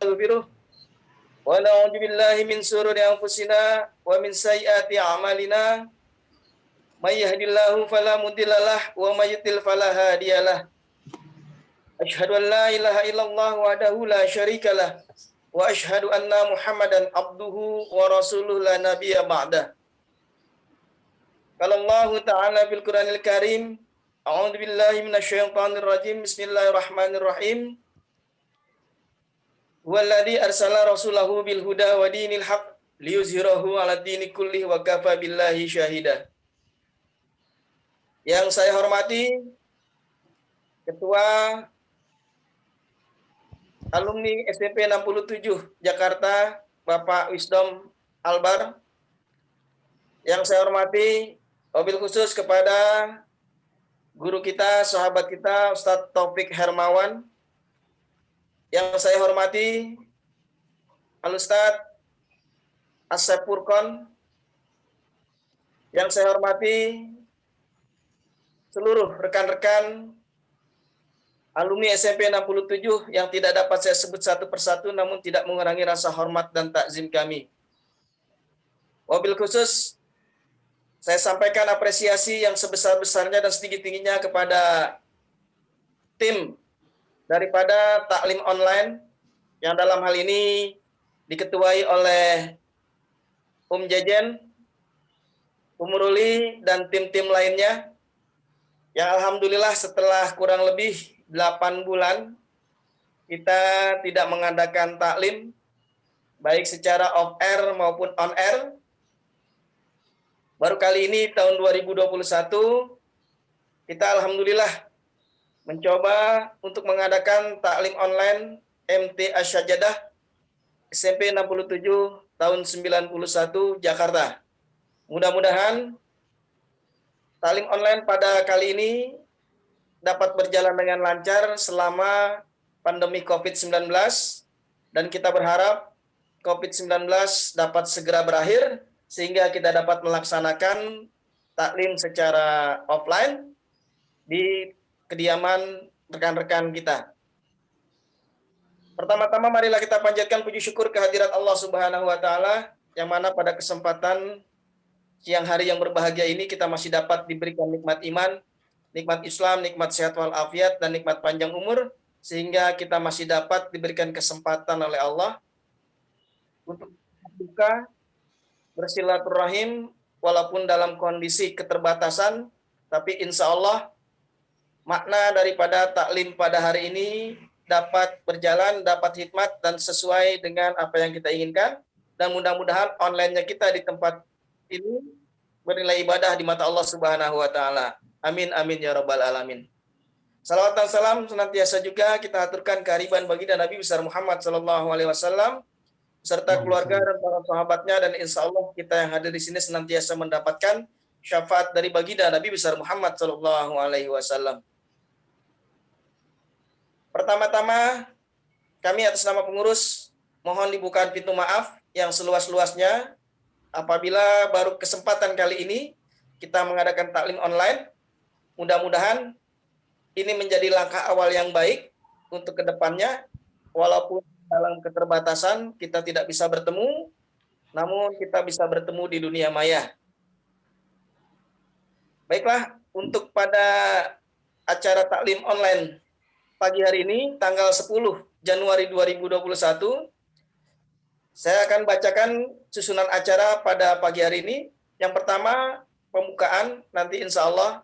nastaghfiruh wa na'udzu billahi min shururi anfusina wa min sayyiati a'malina may yahdihillahu fala mudhillalah wa may yudhlil fala hadiyalah. Asyhadu an la ilaha illallah wahdahu la syarikalah wa asyhadu anna Muhammadan abduhu wa rasuluhu la nabiyya ba'dah. Qala Allah Ta'ala fil Qur'anil Karim, a'udzu billahi minasyaitonir rajim. Bismillahirrahmanirrahim. Walladzi arsala rasulahu bil huda wa dinil haq liyuzhirahu 'ala dini kullih wa kafa billahi syahida. Yang saya hormati Ketua Alumni SMP 67 Jakarta, Bapak Wisdom Albar. Yang saya hormati wabil khusus kepada guru kita, sahabat kita, Ustadz Taufik Hermawan. Yang saya hormati Al-Ustadz Asep Furqon. Yang saya hormati seluruh rekan-rekan alumni SMP 67 yang tidak dapat saya sebut satu persatu namun tidak mengurangi rasa hormat dan takzim kami. Wabil khusus saya sampaikan apresiasi yang sebesar-besarnya dan setinggi-tingginya kepada tim daripada taklim online yang dalam hal ini diketuai oleh Jejen, Ruli, dan tim-tim lainnya yang alhamdulillah setelah kurang lebih 8 bulan kita tidak mengadakan taklim baik secara off air maupun on air. Baru kali ini tahun 2021 kita alhamdulillah mencoba untuk mengadakan taklim online MT Asyajadah SMP 67 tahun 91 Jakarta. Mudah-mudahan taklim online pada kali ini dapat berjalan dengan lancar selama pandemi COVID-19 dan kita berharap COVID-19 dapat segera berakhir sehingga kita dapat melaksanakan taklim secara offline di kediaman rekan-rekan kita. Pertama-tama marilah kita panjatkan puji syukur kehadirat Allah Subhanahu wa taala yang mana pada kesempatan siang hari yang berbahagia ini kita masih dapat diberikan nikmat iman, nikmat Islam, nikmat sehat walafiat, dan nikmat panjang umur, sehingga kita masih dapat diberikan kesempatan oleh Allah untuk buka bersilaturahim walaupun dalam kondisi keterbatasan, tapi insya Allah makna daripada taklim pada hari ini dapat berjalan, dapat hikmat dan sesuai dengan apa yang kita inginkan, dan mudah-mudahan online-nya kita di tempat ini bernilai ibadah di mata Allah Subhanahu wa taala. Amin amin ya rabbal alamin. Salawat dan salam senantiasa juga kita aturkan kehadiran baginda Nabi besar Muhammad sallallahu alaihi wasallam serta keluarga dan para sahabatnya, dan insya Allah kita yang hadir di sini senantiasa mendapatkan syafaat dari baginda Nabi besar Muhammad sallallahu alaihi wasallam. Pertama-tama kami atas nama pengurus mohon dibuka pintu maaf yang seluas-luasnya apabila baru kesempatan kali ini kita mengadakan taklim online. Mudah-mudahan ini menjadi langkah awal yang baik untuk kedepannya, walaupun dalam keterbatasan kita tidak bisa bertemu, namun kita bisa bertemu di dunia maya. Baiklah, untuk pada acara taklim online pagi hari ini, tanggal 10 Januari 2021, saya akan bacakan susunan acara pada pagi hari ini. Yang pertama, pembukaan, nanti insya Allah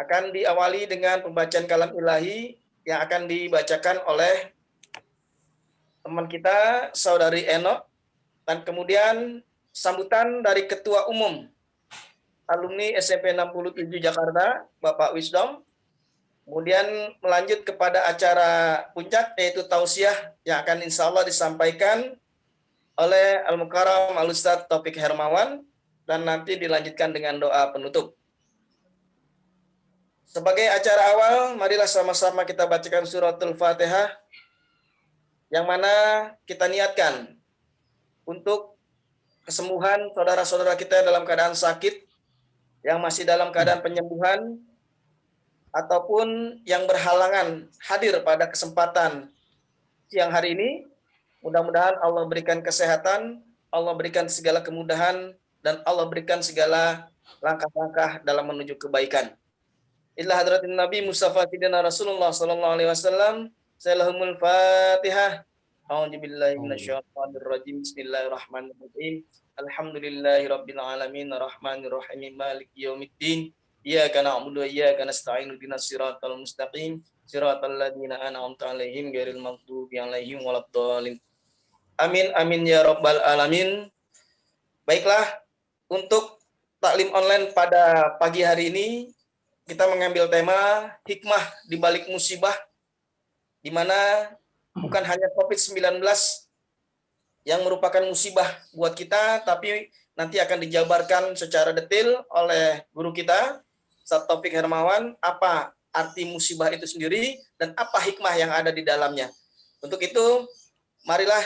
akan diawali dengan pembacaan kalam ilahi yang akan dibacakan oleh teman kita, Saudari Eno, dan kemudian sambutan dari Ketua Umum Alumni SMP 67 Jakarta, Bapak Wisdom, kemudian melanjut kepada acara puncak, yaitu tausiah yang akan insya Allah disampaikan oleh Al-Mukarram Al-Ustadz Taufik Hermawan, dan nanti dilanjutkan dengan doa penutup. Sebagai acara awal, marilah sama-sama kita bacakan suratul Fatihah, yang mana kita niatkan untuk kesembuhan saudara-saudara kita dalam keadaan sakit, yang masih dalam keadaan penyembuhan, ataupun yang berhalangan hadir pada kesempatan siang hari ini, Mudah-mudahan Allah berikan kesehatan, Allah berikan segala kemudahan, dan Allah berikan segala langkah-langkah dalam menuju kebaikan. Ila hadratin Nabi Mustafa Sidina Rasulullah sallallahu alaihi wasallam. Salahumul Fatihah. A'udzubillahi minasyaitonirrajim. Bismillahirrahmanirrahim. Alhamdulillahirabbil alamin arrahmanirrahim maliki yaumiddin. Iyyaka na'budu wa iyyaka nasta'in ihdinas siratal mustaqim. Siratal ladzina an'amta 'alaihim ghairil maghdubi 'alaihim waladdallin. Amin amin ya rabbal alamin. Baiklah, untuk taklim online pada pagi hari ini kita mengambil tema hikmah di balik musibah, di mana bukan hanya COVID-19 yang merupakan musibah buat kita, tapi nanti akan dijabarkan secara detail oleh guru kita, Ustaz Taufik Hermawan, apa arti musibah itu sendiri dan apa hikmah yang ada di dalamnya. Untuk itu, marilah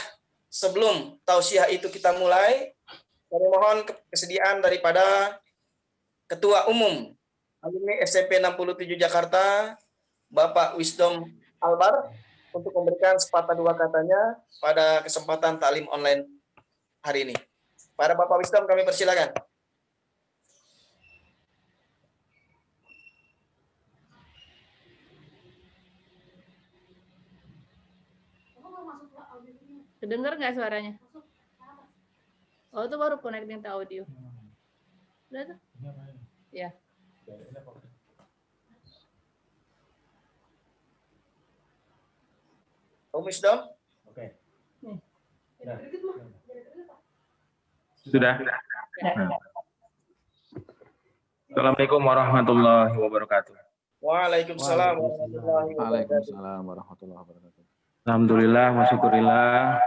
sebelum tausiah itu kita mulai, kami mohon kesediaan daripada Ketua Umum Alumni SMP 67 Jakarta, Bapak Wisdom Albar, untuk memberikan sepatah dua katanya pada kesempatan taklim online hari ini. Para Bapak Wisdom kami persilakan. Kedengar nggak suaranya? Oh, itu baru connecting ke audio. Udah tuh? Ya. Om Wisdom? Oke. Sudah. Assalamualaikum warahmatullahi wabarakatuh. Waalaikumsalam warahmatullahi wabarakatuh. Waalaikumsalam warahmatullahi wabarakatuh. Alhamdulillah, masyukurillah.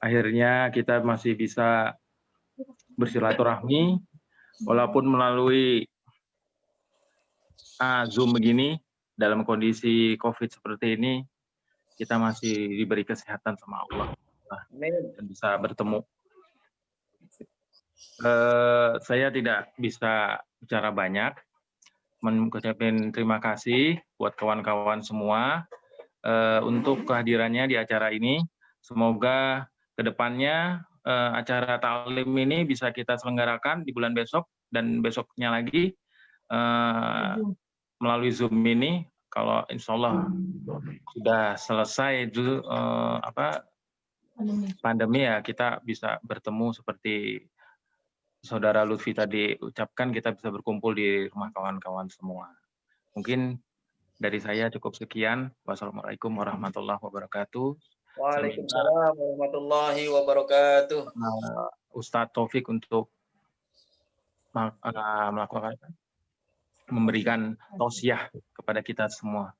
Akhirnya kita masih bisa bersilaturahmi, walaupun melalui Zoom begini, dalam kondisi COVID seperti ini, kita masih diberi kesehatan sama Allah dan bisa bertemu. Saya tidak bisa bicara banyak, mengucapkan terima kasih buat kawan-kawan semua untuk kehadirannya di acara ini. Semoga kedepannya acara taklim ini bisa kita selenggarakan di bulan besok dan besoknya lagi melalui Zoom ini. Kalau insya Allah sudah selesai pandemi ya, kita bisa bertemu seperti Saudara Lutfi tadi ucapkan, kita bisa berkumpul di rumah kawan-kawan semua. Mungkin dari saya cukup sekian. Wassalamualaikum warahmatullahi wabarakatuh. Waalaikumsalam warahmatullahi wabarakatuh. Ustadz Taufik untuk memberikan tausiah kepada kita semua.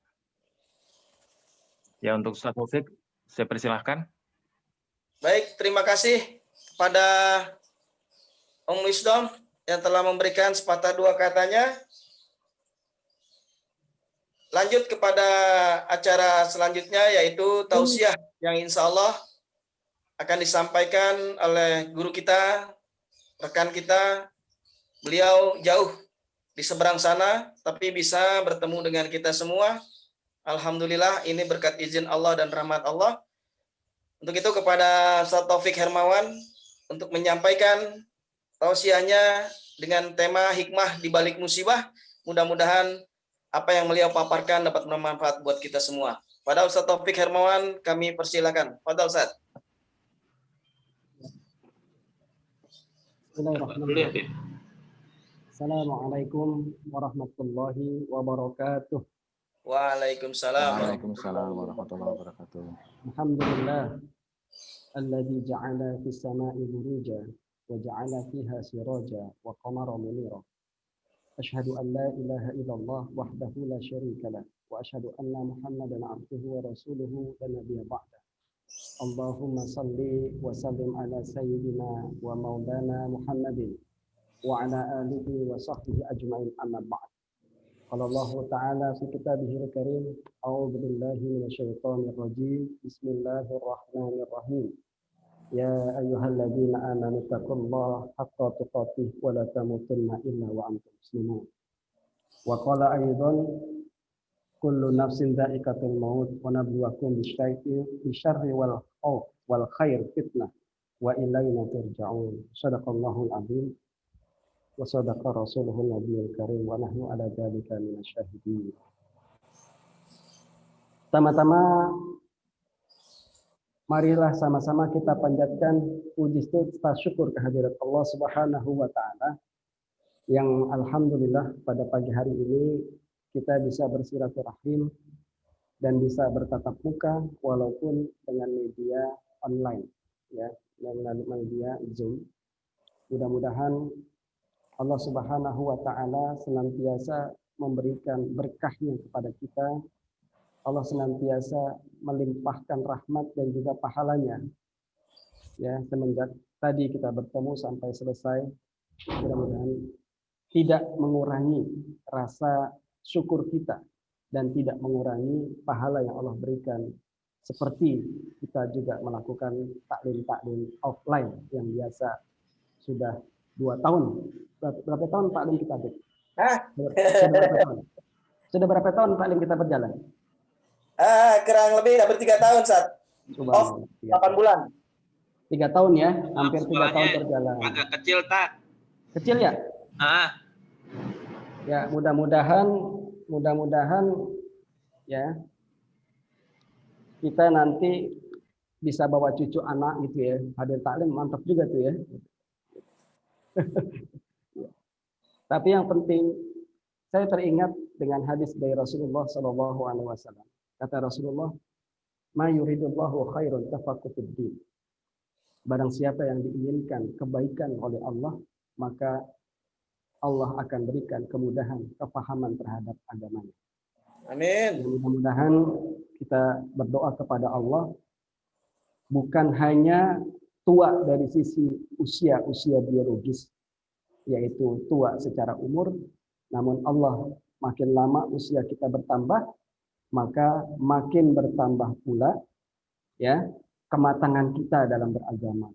Ya, untuk Ustadz Taufik, saya persilahkan. Baik, terima kasih kepada Om Wisdom yang telah memberikan sepatah dua katanya. Lanjut kepada acara selanjutnya, yaitu tausiah yang insya Allah akan disampaikan oleh guru kita, rekan kita. Beliau jauh di seberang sana, tapi bisa bertemu dengan kita semua. Alhamdulillah, ini berkat izin Allah dan rahmat Allah. Untuk itu kepada Ustaz Taufik Hermawan untuk menyampaikan tausiahnya dengan tema hikmah di balik musibah. Mudah-mudahan apa yang beliau paparkan dapat bermanfaat buat kita semua. Pada Ustaz Taufik Hermawan kami persilakan. Pada Ustaz. Bismillahirrahmanirrahim. Assalamualaikum warahmatullahi wabarakatuh. Waalaikumsalam. Waalaikumsalam warahmatullahi wabarakatuh. Alhamdulillah alladzi ja'ala fis sama'i buruja wa ja'ala fiha siraja wa qamara munira. Asyhadu an la ilaha illallah wahdahu la syarika lah wa asyhadu anna Muhammadan abduhu wa rasuluhu la nabiyya ba'da. Allahumma salli wa sallim ala sayyidina wa maulana Muhammadin wa ala alihi wa sahbihi ajma'in amma ba'd. Qala Allah Ta'ala fi kitabihil karim, a'udzu billahi minasyaitonir rajim. Bismillahirrahmanirrahim. Ya ayyuhalladzina amanu taqullaha haqqa tuqatih wa la tamutunna illa wa antum muslimun. Wa qala aidan kullu nafsin dha'iqatul maut wa nabluwakum bisyarri wal wal khair fitnah wa ilaina turja'un. Shadaqallahul azim wa sadaqa rasuluhun nabiyul karim wa nahnu ala dzalika minasyahidin. Tama-tama marilah sama-sama kita panjatkan puji syukur kehadirat Allah Subhanahu wa taala yang alhamdulillah pada pagi hari ini kita bisa bersilaturahim dan bisa bertatap muka walaupun dengan media online ya, melalui media Zoom. Mudah-mudahan Allah Subhanahu wa taala senantiasa memberikan berkahnya kepada kita. Allah senantiasa melimpahkan rahmat dan juga pahalanya. Ya, semenjak tadi kita bertemu sampai selesai, mudah-mudahan tidak mengurangi rasa syukur kita dan tidak mengurangi pahala yang Allah berikan. Seperti kita juga melakukan taklim-taklim offline yang biasa sudah 2 tahun. Berapa tahun taklim kita? Sudah berapa tahun? Sudah berapa tahun taklim kita berjalan? Kurang lebih hampir 3 tahun, Ustaz. Off 8 bulan. 3 tahun ya, hampir 3 tahun berjalan. Agak kecil, tak? Kecil ya? Ya, mudah-mudahan ya kita nanti bisa bawa cucu anak gitu ya. Hadir taklim mantap juga tuh ya. Tapi yang penting saya teringat dengan hadis dari Rasulullah SAW. Kata Rasulullah, "Ma yuridullahu khairun tafaqquh fid din." Barang siapa yang diinginkan kebaikan oleh Allah, maka Allah akan berikan kemudahan, kefahaman terhadap agamanya. Amin. Mudah-mudahan kita berdoa kepada Allah bukan hanya tua dari sisi usia biologis, yaitu tua secara umur, namun Allah makin lama usia kita bertambah, maka makin bertambah pula ya kematangan kita dalam beragama,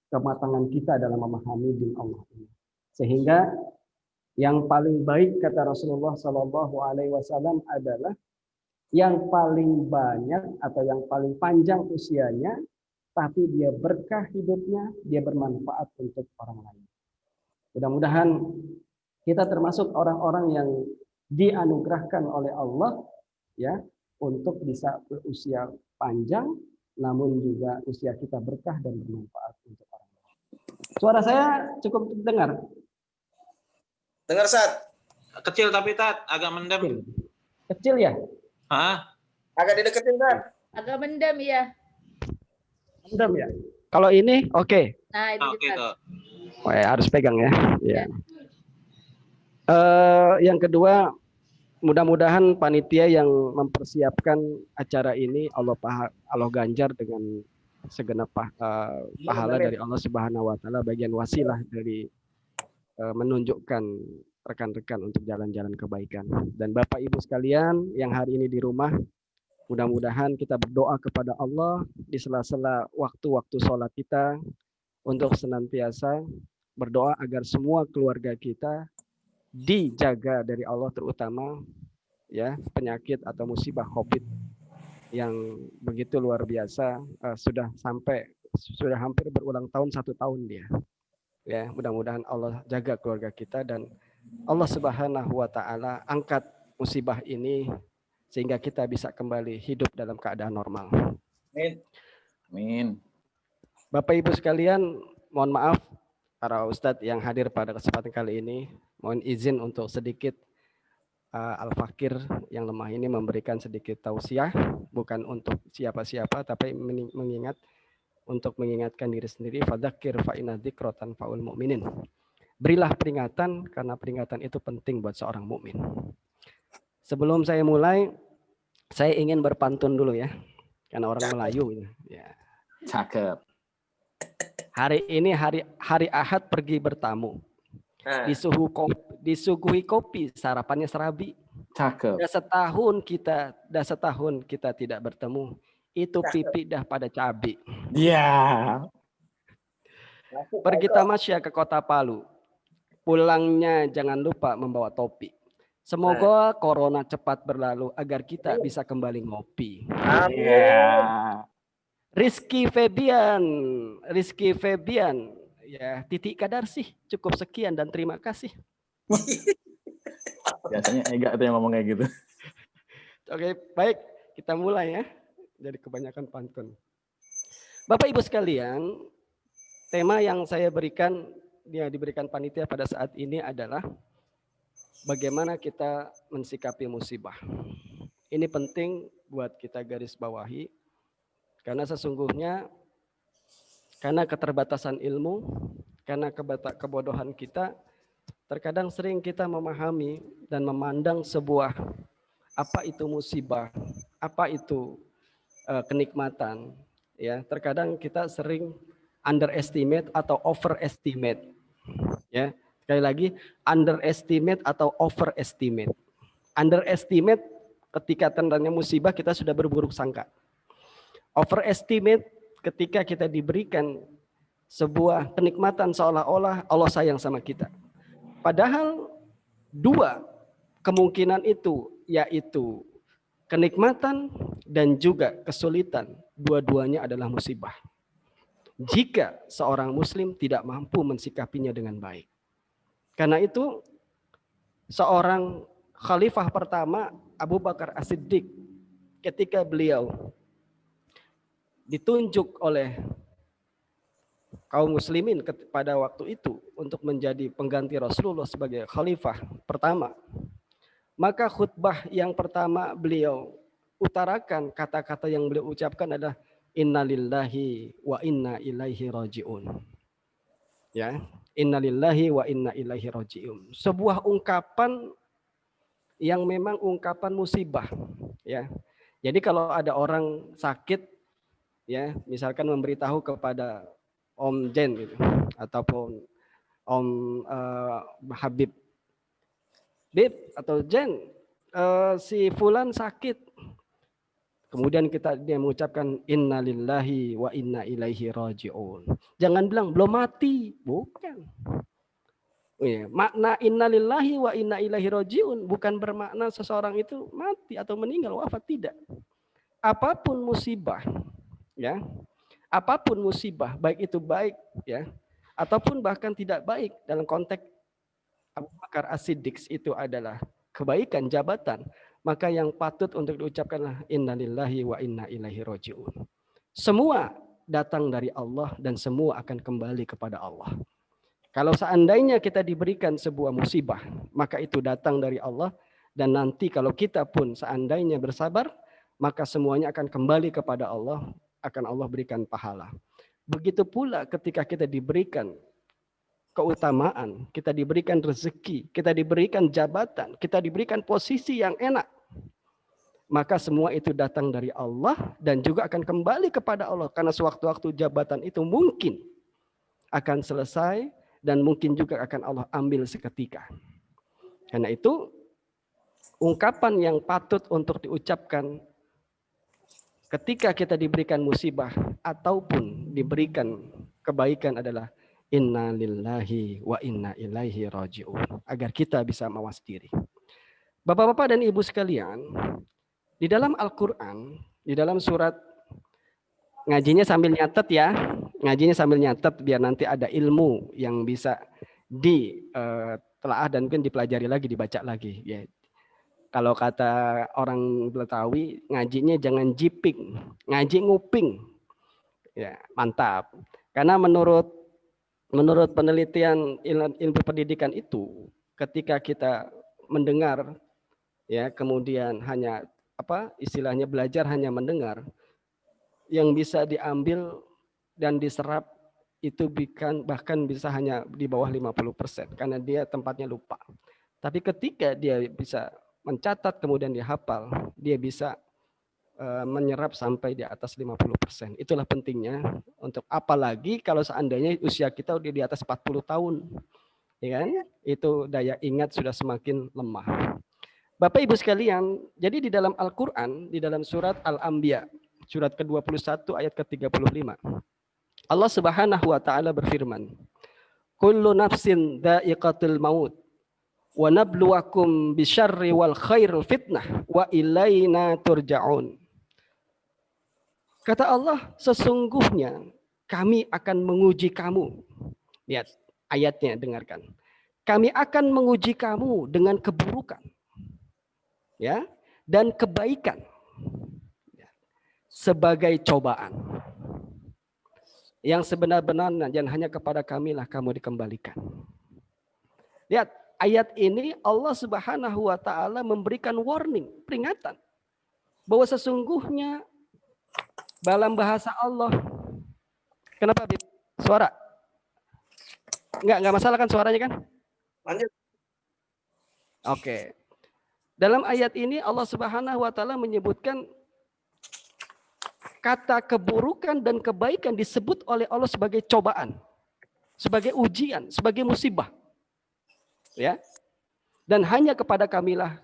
kematangan kita dalam memahami din Allah ini. Sehingga yang paling baik kata Rasulullah SAW adalah yang paling banyak atau yang paling panjang usianya, tapi dia berkah hidupnya, dia bermanfaat untuk orang lain. Mudah-mudahan kita termasuk orang-orang yang dianugerahkan oleh Allah ya untuk bisa berusia panjang, namun juga usia kita berkah dan bermanfaat untuk orang lain. Suara saya cukup dengar? Dengar, Ustaz. Kecil tapi tat, agak mendem. Kecil ya? Agak dideketin, Ustaz. Agak mendem ya. Mendem ya? Kalau ini oke. Nah, itu Oke, dekat. tuh. Oh, ya, harus pegang ya. Ya. Yang kedua, mudah-mudahan panitia yang mempersiapkan acara ini Allah ganjar dengan segenap pahala dari Allah Subhanahu wa taala, bagian wasilah dari menunjukkan rekan-rekan untuk jalan-jalan kebaikan. Dan Bapak Ibu sekalian yang hari ini di rumah, mudah-mudahan kita berdoa kepada Allah di sela-sela waktu-waktu sholat kita untuk senantiasa berdoa agar semua keluarga kita dijaga dari Allah, terutama ya penyakit atau musibah COVID yang begitu luar biasa, sudah hampir berulang tahun, 1 tahun dia. Ya, mudah-mudahan Allah jaga keluarga kita dan Allah Subhanahu wa taala angkat musibah ini sehingga kita bisa kembali hidup dalam keadaan normal. Amin. Amin. Bapak Ibu sekalian, mohon maaf para ustadz yang hadir pada kesempatan kali ini, mohon izin untuk sedikit Al-Fakir yang lemah ini memberikan sedikit tausiah, bukan untuk siapa-siapa tapi untuk mengingatkan diri sendiri. Fadzakir fa inna dzikra tanfa'ul mu'minin. Berilah peringatan karena peringatan itu penting buat seorang mukmin. Sebelum saya mulai, saya ingin berpantun dulu ya, karena orang Melayu ya. Cakep. Hari ini hari Ahad pergi bertamu. Disuguhi kopi, sarapannya serabi. Cakep. Dah setahun kita tidak bertemu. Itu pipi dah pada cabai. Iya. Pergi tamasya ke kota Palu. Pulangnya jangan lupa membawa topi. Semoga corona cepat berlalu agar kita bisa kembali ngopi. Amin. Rizky Febian, ya titik kadar sih, cukup sekian dan terima kasih. Biasanya Ega tuh yang ngomong kayak gitu. Oke, baik, kita mulai ya. Jadi kebanyakan pantun. Bapak Ibu sekalian, tema yang saya berikan, diberikan panitia pada saat ini adalah bagaimana kita mensikapi musibah. Ini penting buat kita garis bawahi, karena sesungguhnya karena keterbatasan ilmu, karena kebodohan kita, terkadang sering kita memahami dan memandang sebuah apa itu musibah, apa itu kenikmatan. Ya, terkadang kita sering underestimate atau overestimate. Ya, sekali lagi underestimate atau overestimate. Underestimate ketika tandanya musibah kita sudah berburuk sangka. Overestimate ketika kita diberikan sebuah kenikmatan seolah-olah Allah sayang sama kita. Padahal dua kemungkinan itu, yaitu kenikmatan dan juga kesulitan, dua-duanya adalah musibah. Jika seorang muslim tidak mampu mensikapinya dengan baik. Karena itu seorang khalifah pertama Abu Bakar As-Siddiq, ketika beliau ditunjuk oleh kaum muslimin pada waktu itu untuk menjadi pengganti Rasulullah sebagai khalifah pertama, maka khutbah yang pertama beliau utarakan, kata-kata yang beliau ucapkan adalah innalillahi wa inna ilaihi rajiun. Ya, innalillahi wa inna ilaihi rajiun. Sebuah ungkapan yang memang ungkapan musibah, ya. Jadi kalau ada orang sakit, ya, misalkan memberitahu kepada Om Jen gitu, ataupun Om Habib, Bib atau Jen, si Fulan sakit. Kemudian dia mengucapkan innalillahi wa inna ilaihi rajiun. Jangan bilang belum mati, bukan. Ya, makna innalillahi wa inna ilaihi rajiun bukan bermakna seseorang itu mati atau meninggal, wafat, tidak. Apapun musibah, ya, apapun musibah, baik itu baik, ya, ataupun bahkan tidak baik, dalam konteks Abu Bakar As-Siddiq itu adalah kebaikan jabatan, maka yang patut untuk diucapkanlah innalillahi wa inna ilaihi rajiun. Semua datang dari Allah dan semua akan kembali kepada Allah. Kalau seandainya kita diberikan sebuah musibah, maka itu datang dari Allah, dan nanti kalau kita pun seandainya bersabar, maka semuanya akan kembali kepada Allah, akan Allah berikan pahala. Begitu pula ketika kita diberikan keutamaan, kita diberikan rezeki, kita diberikan jabatan, kita diberikan posisi yang enak, maka semua itu datang dari Allah dan juga akan kembali kepada Allah, karena sewaktu-waktu jabatan itu mungkin akan selesai dan mungkin juga akan Allah ambil seketika. Karena itu ungkapan yang patut untuk diucapkan ketika kita diberikan musibah ataupun diberikan kebaikan adalah inna lillahi wa inna ilaihi raji'un, agar kita bisa mawas diri. Bapak-bapak dan ibu sekalian, di dalam Al-Quran, di dalam surat, ngajinya sambil nyatet ya, ngajinya sambil nyatet biar nanti ada ilmu yang bisa ditelaah dan mungkin dipelajari lagi, dibaca lagi. Ya. Kalau kata orang Betawi, ngajinya jangan jiping, ngaji nguping. Ya, mantap. Karena menurut penelitian ilmu pendidikan itu, ketika kita mendengar, ya, kemudian hanya istilahnya belajar hanya mendengar, yang bisa diambil dan diserap itu bahkan bisa hanya di bawah 50%, karena dia tempatnya lupa. Tapi ketika dia bisa mencatat kemudian dihafal, dia bisa menyerap sampai di atas 50%. Itulah pentingnya, untuk apalagi kalau seandainya usia kita udah di atas 40 tahun. Ya kan? Itu daya ingat sudah semakin lemah. Bapak Ibu sekalian, jadi di dalam Al-Qur'an, di dalam surat Al-Anbiya, surat ke-21 ayat ke-35. Allah Subhanahu wa taala berfirman, "Kullu nafsin dha'iqatul maut wa nabluwakum bisyarri wal khairi fitnah wa ilaina turja'un." Kata Allah, sesungguhnya kami akan menguji kamu. Lihat ayatnya, dengarkan. Kami akan menguji kamu dengan keburukan, ya, dan kebaikan sebagai cobaan. Yang sebenar-benarnya dan hanya kepada kamilah kamu dikembalikan. Lihat, ayat ini Allah Subhanahu wa taala memberikan warning, peringatan bahwa sesungguhnya dalam bahasa Allah. Kenapa, Bib? Suara? Enggak masalah kan suaranya kan? Lanjut. Oke. Dalam ayat ini Allah Subhanahu wa taala menyebutkan kata keburukan dan kebaikan disebut oleh Allah sebagai cobaan, sebagai ujian, sebagai musibah. Ya. Dan hanya kepada kamilah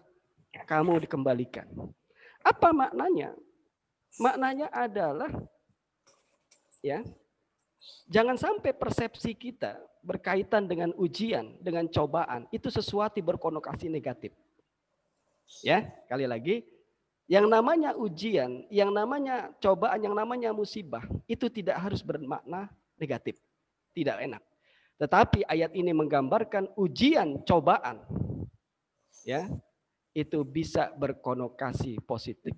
kamu dikembalikan. Apa maknanya? Maknanya adalah, ya, jangan sampai persepsi kita berkaitan dengan ujian, dengan cobaan, itu sesuatu berkonotasi negatif. Ya, kali lagi, yang namanya ujian, yang namanya cobaan, yang namanya musibah, itu tidak harus bermakna negatif. Tidak enak. Tetapi ayat ini menggambarkan ujian, cobaan, ya, itu bisa berkonotasi positif.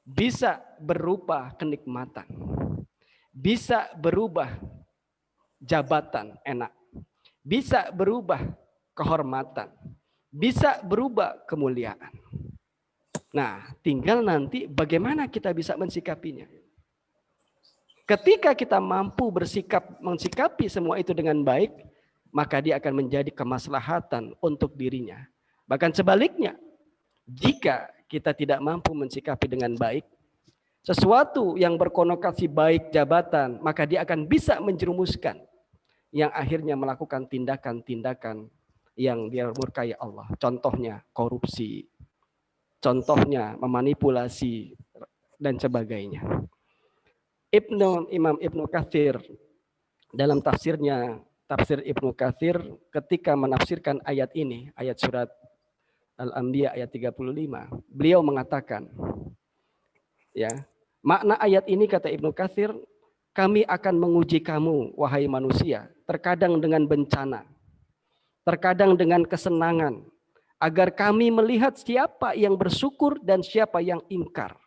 Bisa berupa kenikmatan. Bisa berubah jabatan enak. Bisa berubah kehormatan. Bisa berubah kemuliaan. Nah, tinggal nanti bagaimana kita bisa mensikapinya. Ketika kita mampu mensikapi semua itu dengan baik, maka dia akan menjadi kemaslahatan untuk dirinya. Bahkan sebaliknya, jika kita tidak mampu mensikapi dengan baik, sesuatu yang berkonotasi baik jabatan, maka dia akan bisa menjerumuskan yang akhirnya melakukan tindakan-tindakan yang dia murkai Allah. Contohnya korupsi, contohnya memanipulasi, dan sebagainya. Imam Ibnu Katsir dalam tafsirnya, tafsir Ibnu Katsir, ketika menafsirkan ayat ini, ayat surat Al-Anbiya ayat 35, beliau mengatakan, ya, makna ayat ini kata Ibnu Katsir, kami akan menguji kamu wahai manusia, terkadang dengan bencana, terkadang dengan kesenangan, agar kami melihat siapa yang bersyukur dan siapa yang ingkar,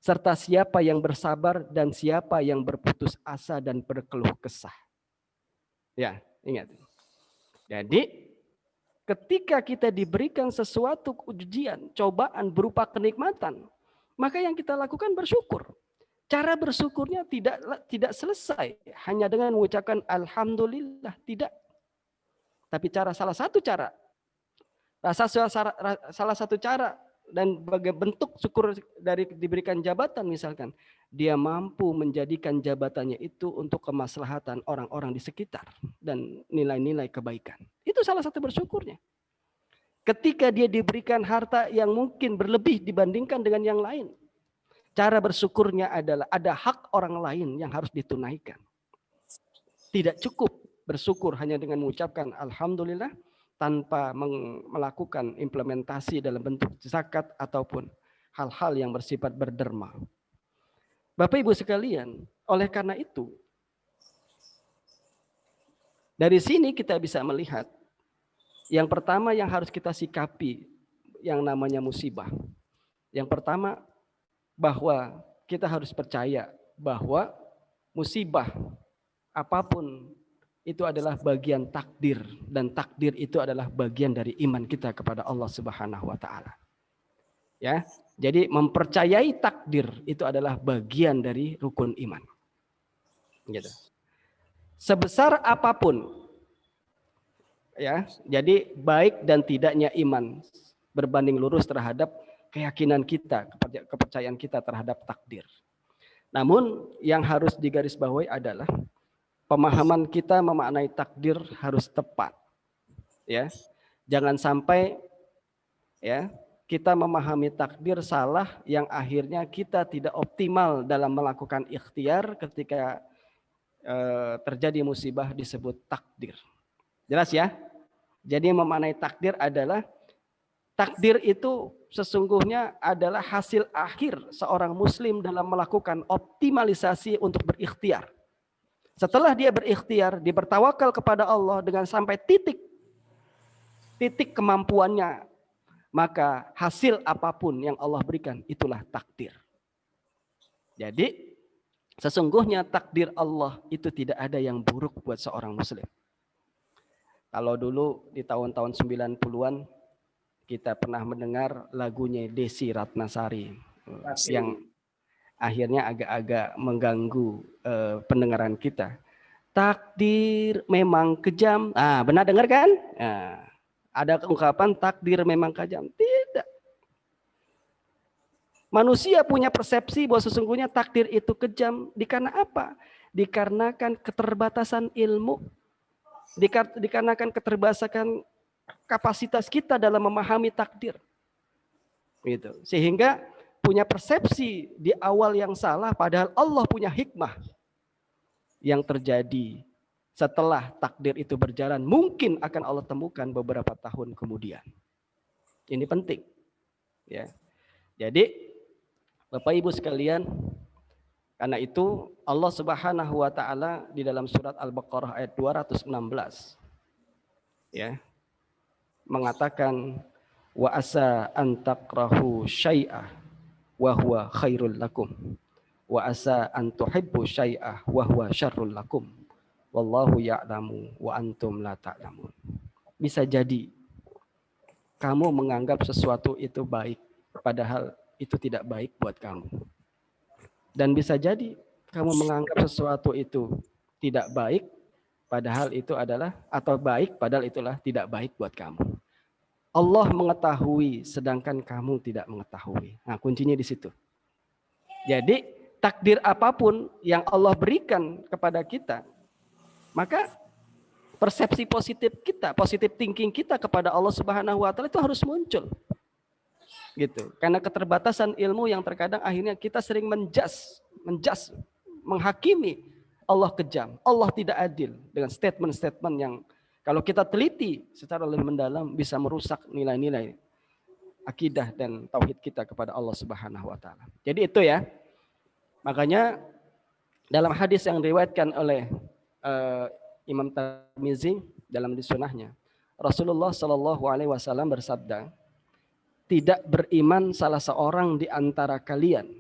serta siapa yang bersabar dan siapa yang berputus asa dan berkeluh kesah. Ya, ingat. Jadi ketika kita diberikan sesuatu ujian, cobaan berupa kenikmatan, maka yang kita lakukan bersyukur. Cara bersyukurnya tidak selesai hanya dengan mengucapkan alhamdulillah, tidak. Tapi salah satu cara dan sebagai bentuk syukur dari diberikan jabatan, misalkan dia mampu menjadikan jabatannya itu untuk kemaslahatan orang-orang di sekitar dan nilai-nilai kebaikan. Itu salah satu bersyukurnya. Ketika dia diberikan harta yang mungkin berlebih dibandingkan dengan yang lain, cara bersyukurnya adalah ada hak orang lain yang harus ditunaikan. Tidak cukup bersyukur hanya dengan mengucapkan alhamdulillah tanpa melakukan implementasi dalam bentuk zakat ataupun hal-hal yang bersifat berderma. Bapak Ibu sekalian, oleh karena itu, dari sini kita bisa melihat yang pertama yang harus kita sikapi yang namanya musibah. Yang pertama, bahwa kita harus percaya bahwa musibah apapun itu adalah bagian takdir, dan takdir itu adalah bagian dari iman kita kepada Allah Subhanahu wa taala. Ya, jadi mempercayai takdir itu adalah bagian dari rukun iman. Gitu. Sebesar apapun, ya, jadi baik dan tidaknya iman berbanding lurus terhadap keyakinan kita, kepercayaan kita terhadap takdir. Namun yang harus digarisbawahi adalah pemahaman kita memaknai takdir harus tepat. Ya. Jangan sampai, ya, kita memahami takdir salah yang akhirnya kita tidak optimal dalam melakukan ikhtiar ketika terjadi musibah disebut takdir. Jelas ya? Jadi memaknai takdir adalah Takdir itu sesungguhnya adalah hasil akhir seorang muslim dalam melakukan optimalisasi untuk berikhtiar. Setelah dia berikhtiar, dia bertawakal kepada Allah dengan sampai titik kemampuannya, maka hasil apapun yang Allah berikan itulah takdir. Jadi sesungguhnya takdir Allah itu tidak ada yang buruk buat seorang muslim. Kalau dulu di tahun-tahun 90-an kita pernah mendengar lagunya Desi Ratnasari yang akhirnya agak-agak mengganggu pendengaran kita. Takdir memang kejam. Benar dengar kan? Ada ungkapan takdir memang kejam. Tidak. Manusia punya persepsi bahwa sesungguhnya takdir itu kejam. Dikarenakan apa? Dikarenakan keterbatasan ilmu. Dikarenakan keterbatasan kapasitas kita dalam memahami takdir. Gitu. Sehingga punya persepsi di awal yang salah, padahal Allah punya hikmah yang terjadi setelah takdir itu berjalan. Mungkin akan Allah temukan beberapa tahun kemudian. Ini penting. Ya. Jadi, Bapak Ibu sekalian, karena itu Allah Subhanahu wa taala di dalam surat Al-Baqarah ayat 216 ya, mengatakan wa asa an takrahu syai'ah wa huwa khairul lakum wa asa an tuhibbu syai'ah wa huwa syarrul lakum wallahu ya'lamu wa antum la ta'lamun. Bisa jadi kamu menganggap sesuatu itu baik padahal itu tidak baik buat kamu. Dan bisa jadi kamu menganggap sesuatu itu tidak baik padahal itu adalah, atau baik padahal itulah tidak baik buat kamu. Allah mengetahui sedangkan kamu tidak mengetahui. Nah, kuncinya di situ. Jadi takdir apapun yang Allah berikan kepada kita, maka persepsi positif kita, positif thinking kita kepada Allah Subhanahu wa taala itu harus muncul. Gitu. Karena keterbatasan ilmu yang terkadang akhirnya kita sering menghakimi Allah kejam, Allah tidak adil dengan statement-statement yang kalau kita teliti secara lebih mendalam bisa merusak nilai-nilai akidah dan tauhid kita kepada Allah Subhanahu wa taala. Jadi itu ya. Makanya dalam hadis yang diriwayatkan oleh Imam Tirmizi dalam sunahnya, Rasulullah Shallallahu alaihi wasallam bersabda, tidak beriman salah seorang di antara kalian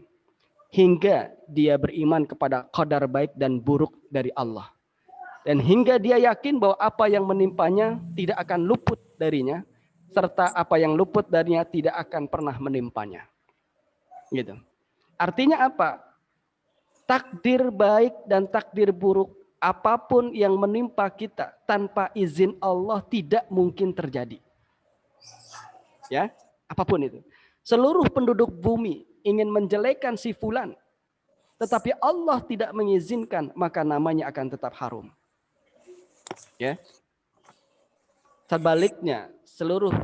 hingga dia beriman kepada qadar baik dan buruk dari Allah. Dan hingga dia yakin bahwa apa yang menimpanya tidak akan luput darinya, serta apa yang luput darinya tidak akan pernah menimpanya. Gitu. Artinya apa? Takdir baik dan takdir buruk, apapun yang menimpa kita tanpa izin Allah tidak mungkin terjadi. Ya, apapun itu. Seluruh penduduk bumi ingin menjelekkan si fulan, tetapi Allah tidak mengizinkan, maka namanya akan tetap harum. Ya. Sebaliknya, seluruh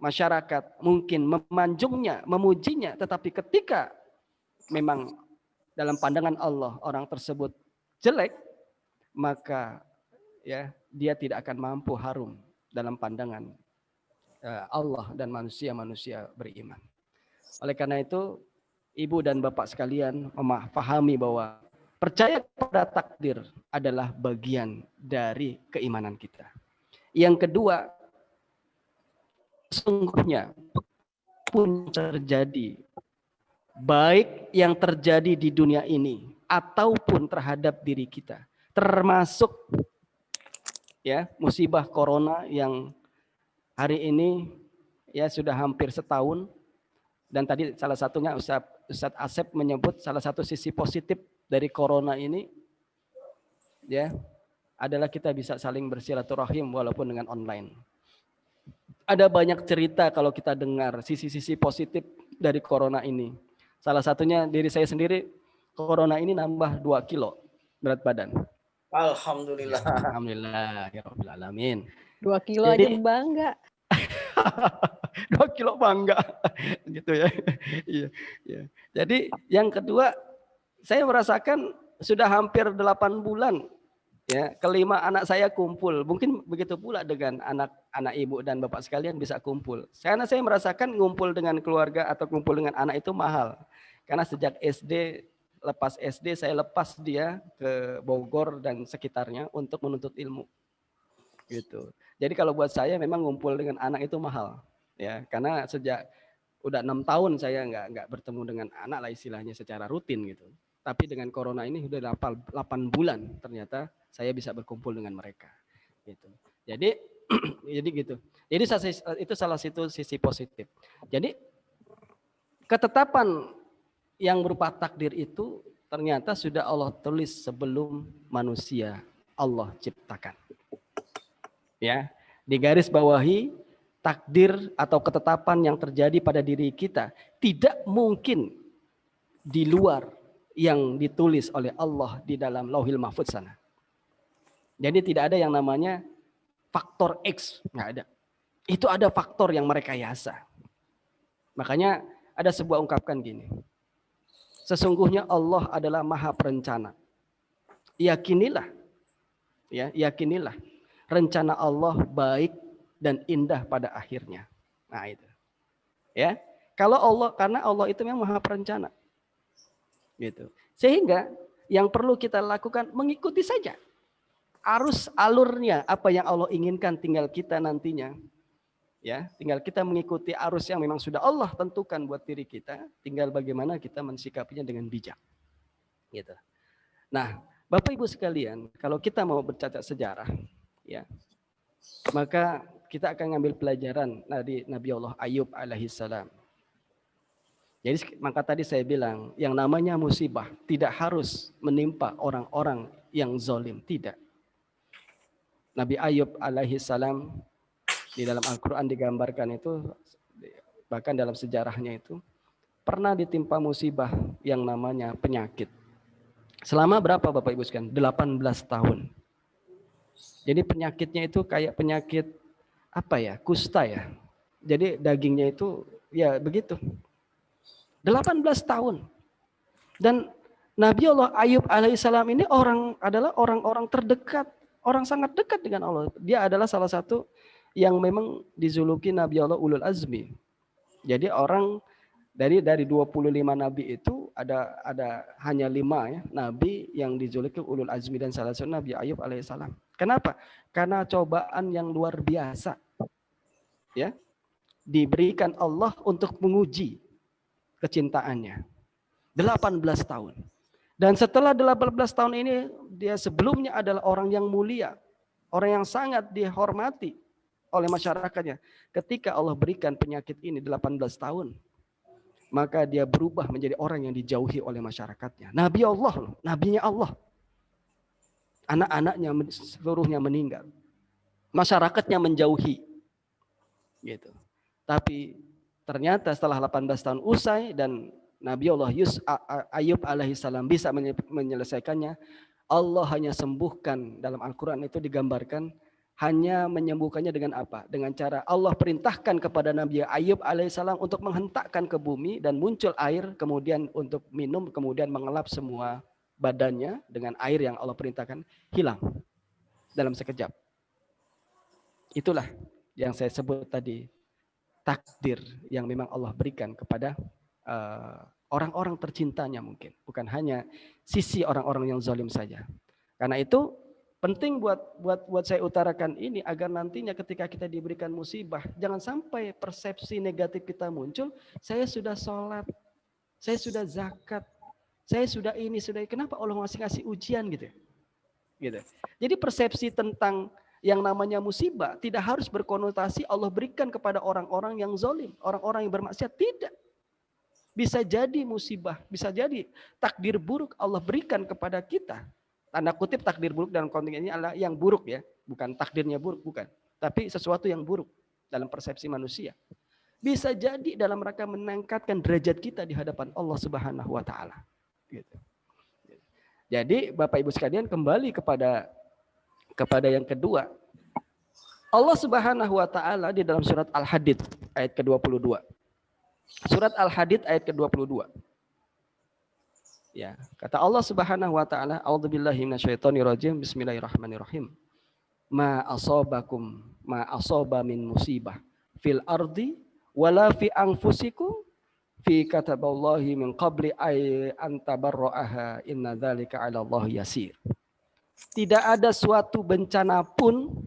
masyarakat mungkin memanjungnya, memujinya, tetapi ketika memang dalam pandangan Allah orang tersebut jelek, maka ya dia tidak akan mampu harum dalam pandangan Allah dan manusia-manusia beriman. Oleh karena itu, ibu dan bapak sekalian memahami bahwa percaya kepada takdir adalah bagian dari keimanan kita. Yang kedua, sesungguhnya pun terjadi, baik yang terjadi di dunia ini ataupun terhadap diri kita, termasuk ya musibah corona yang hari ini ya sudah hampir setahun, dan tadi salah satunya Ustadz Asep menyebut salah satu sisi positif dari corona ini ya adalah kita bisa saling bersilaturahim walaupun dengan online. Ada banyak cerita kalau kita dengar sisi-sisi positif dari corona ini. Salah satunya diri saya sendiri, corona ini nambah 2 kilo berat badan. Alhamdulillah. Alhamdulillah ya Rabbil Alamin. 2 kilo Jadi, aja bangga. 2 kilo bangga gitu ya. Iya, iya. Jadi yang kedua, saya merasakan sudah hampir 8 bulan Ya, kelima anak saya kumpul. Mungkin begitu pula dengan anak ibu dan bapak sekalian bisa kumpul. Karena saya merasakan ngumpul dengan keluarga atau kumpul dengan anak itu mahal. Karena sejak SD, lepas SD saya lepas dia ke Bogor dan sekitarnya untuk menuntut ilmu. Gitu. Jadi kalau buat saya memang ngumpul dengan anak itu mahal. Ya, karena sejak udah 6 tahun saya nggak bertemu dengan anak lah istilahnya secara rutin gitu. Tapi dengan corona ini sudah 8 bulan ternyata saya bisa berkumpul dengan mereka. Gitu. Jadi jadi gitu. Jadi itu salah satu sisi positif. Jadi ketetapan yang berupa takdir itu ternyata sudah Allah tulis sebelum manusia Allah ciptakan. Ya, digaris bawahi takdir atau ketetapan yang terjadi pada diri kita tidak mungkin di luar yang ditulis oleh Allah di dalam Lauhil Mahfuz sana. Jadi tidak ada yang namanya faktor X, nggak ada. Itu ada faktor yang merekayasa. Makanya ada sebuah ungkapan gini. Sesungguhnya Allah adalah Maha Perencana. Yakinilah, ya, yakinilah rencana Allah baik dan indah pada akhirnya. Nah itu, ya. Kalau Allah, karena Allah itu memang Maha Perencana, gitu. Sehingga yang perlu kita lakukan mengikuti saja arus alurnya apa yang Allah inginkan, tinggal kita nantinya, ya, tinggal kita mengikuti arus yang memang sudah Allah tentukan buat diri kita, tinggal bagaimana kita mensikapinya dengan bijak, gitu. Nah, Bapak Ibu sekalian, kalau kita mau bercatat sejarah, ya, maka kita akan ngambil pelajaran dari Nabi Allah Ayub alaihissalam. Jadi maka tadi saya bilang, yang namanya musibah tidak harus menimpa orang-orang yang zalim, tidak. Nabi Ayub alaihissalam di dalam Al-Quran digambarkan itu, bahkan dalam sejarahnya itu, pernah ditimpa musibah yang namanya penyakit. Selama berapa Bapak Ibu sekalian? 18 tahun. Jadi penyakitnya itu kayak penyakit apa ya? Kusta ya. Jadi dagingnya itu ya begitu. 18 tahun. Dan Nabi Allah Ayub alaihissalam ini adalah orang-orang terdekat, orang sangat dekat dengan Allah. Dia adalah salah satu yang memang dijuluki Nabi Allah Ulul Azmi. Jadi orang dari 25 nabi itu ada hanya 5 ya nabi yang dijuluki Ulul Azmi, dan salah satu Nabi Ayub alaihissalam. Kenapa? Karena cobaan yang luar biasa, ya, diberikan Allah untuk menguji kecintaannya. 18 tahun. Dan setelah 18 tahun ini, dia sebelumnya adalah orang yang mulia, orang yang sangat dihormati oleh masyarakatnya. Ketika Allah berikan penyakit ini 18 tahun, maka dia berubah menjadi orang yang dijauhi oleh masyarakatnya. Nabi Allah loh, nabinya Allah. Anak-anaknya seluruhnya meninggal. Masyarakatnya menjauhi. Gitu. Tapi ternyata setelah 18 tahun usai dan Nabi Allah Ayub alaihissalam bisa menyelesaikannya, Allah hanya sembuhkan, dalam Al-Quran itu digambarkan, hanya menyembuhkannya dengan apa? Dengan cara Allah perintahkan kepada Nabi Ayub alaihissalam untuk menghentakkan ke bumi dan muncul air, kemudian untuk minum, kemudian mengelap semua badannya dengan air yang Allah perintahkan, hilang dalam sekejap. Itulah yang saya sebut tadi, takdir yang memang Allah berikan kepada orang-orang tercintanya mungkin. Bukan hanya sisi orang-orang yang zalim saja. Karena itu penting buat saya utarakan ini agar nantinya ketika kita diberikan musibah, jangan sampai persepsi negatif kita muncul, saya sudah sholat, saya sudah zakat, saya sudah ini, sudah ini. Kenapa Allah masih ngasih ujian gitu? Gitu. Jadi persepsi tentang yang namanya musibah tidak harus berkonotasi Allah berikan kepada orang-orang yang zalim, orang-orang yang bermaksiat, tidak. Bisa jadi musibah, bisa jadi takdir buruk Allah berikan kepada kita. Tanda kutip takdir buruk dalam konteks ini adalah yang buruk ya, bukan takdirnya buruk, bukan. Tapi sesuatu yang buruk dalam persepsi manusia. Bisa jadi dalam rangka meningkatkan derajat kita di hadapan Allah Subhanahu wa taala. Gitu. Jadi Bapak Ibu sekalian, kembali kepada yang kedua. Allah Subhanahu wa taala di dalam surat Al-Hadid ayat ke-22. Surat Al-Hadid ayat ke-22. Ya, kata Allah Subhanahu wa taala, "A'udzubillahi minasyaitonirrajim. Bismillahirrahmanirrahim. Ma asaba min musibah fil ardi wala fi anfusikum fi kataballahi min qabli ay antabarra'aha inna dzalika 'ala Allah yasir." Tidak ada suatu bencana pun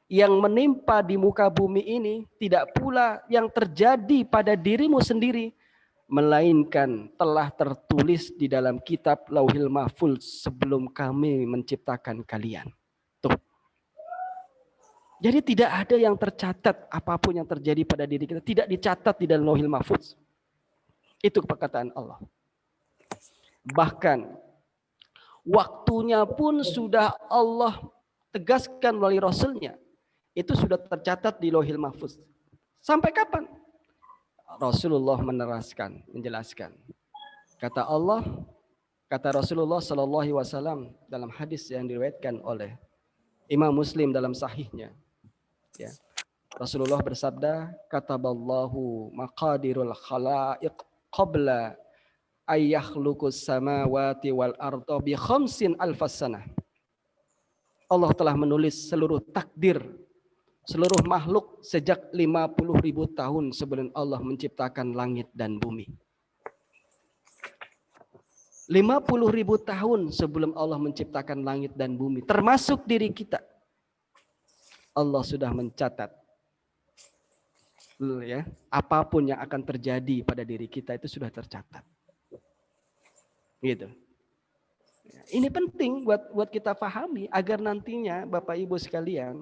yang menimpa di muka bumi ini, tidak pula yang terjadi pada dirimu sendiri, melainkan telah tertulis di dalam kitab Lauhil Mahfuz sebelum kami menciptakan kalian. Tuh. Jadi tidak ada yang tercatat, apapun yang terjadi pada diri kita tidak dicatat di dalam Lauhil Mahfuz. Itu perkataan Allah. Bahkan waktunya pun sudah Allah tegaskan melalui Rasulnya. Itu sudah tercatat di Lauhil Mahfuz. Sampai kapan? Rasulullah menjelaskan. Kata Allah, kata Rasulullah Sallallahu Alaihi Wasallam dalam hadis yang diriwayatkan oleh Imam Muslim dalam sahihnya. Ya. Rasulullah bersabda, kataballahu maqadirul khalaiq qabla ayyakhluqus samawati wal arda bi khamsin alfassanah. Allah telah menulis seluruh takdir seluruh makhluk sejak 50.000 tahun sebelum Allah menciptakan langit dan bumi. 50.000 tahun sebelum Allah menciptakan langit dan bumi, termasuk diri kita. Allah sudah mencatat. Ya, apapun yang akan terjadi pada diri kita itu sudah tercatat. Gitu. Ini penting buat kita pahami agar nantinya Bapak Ibu sekalian,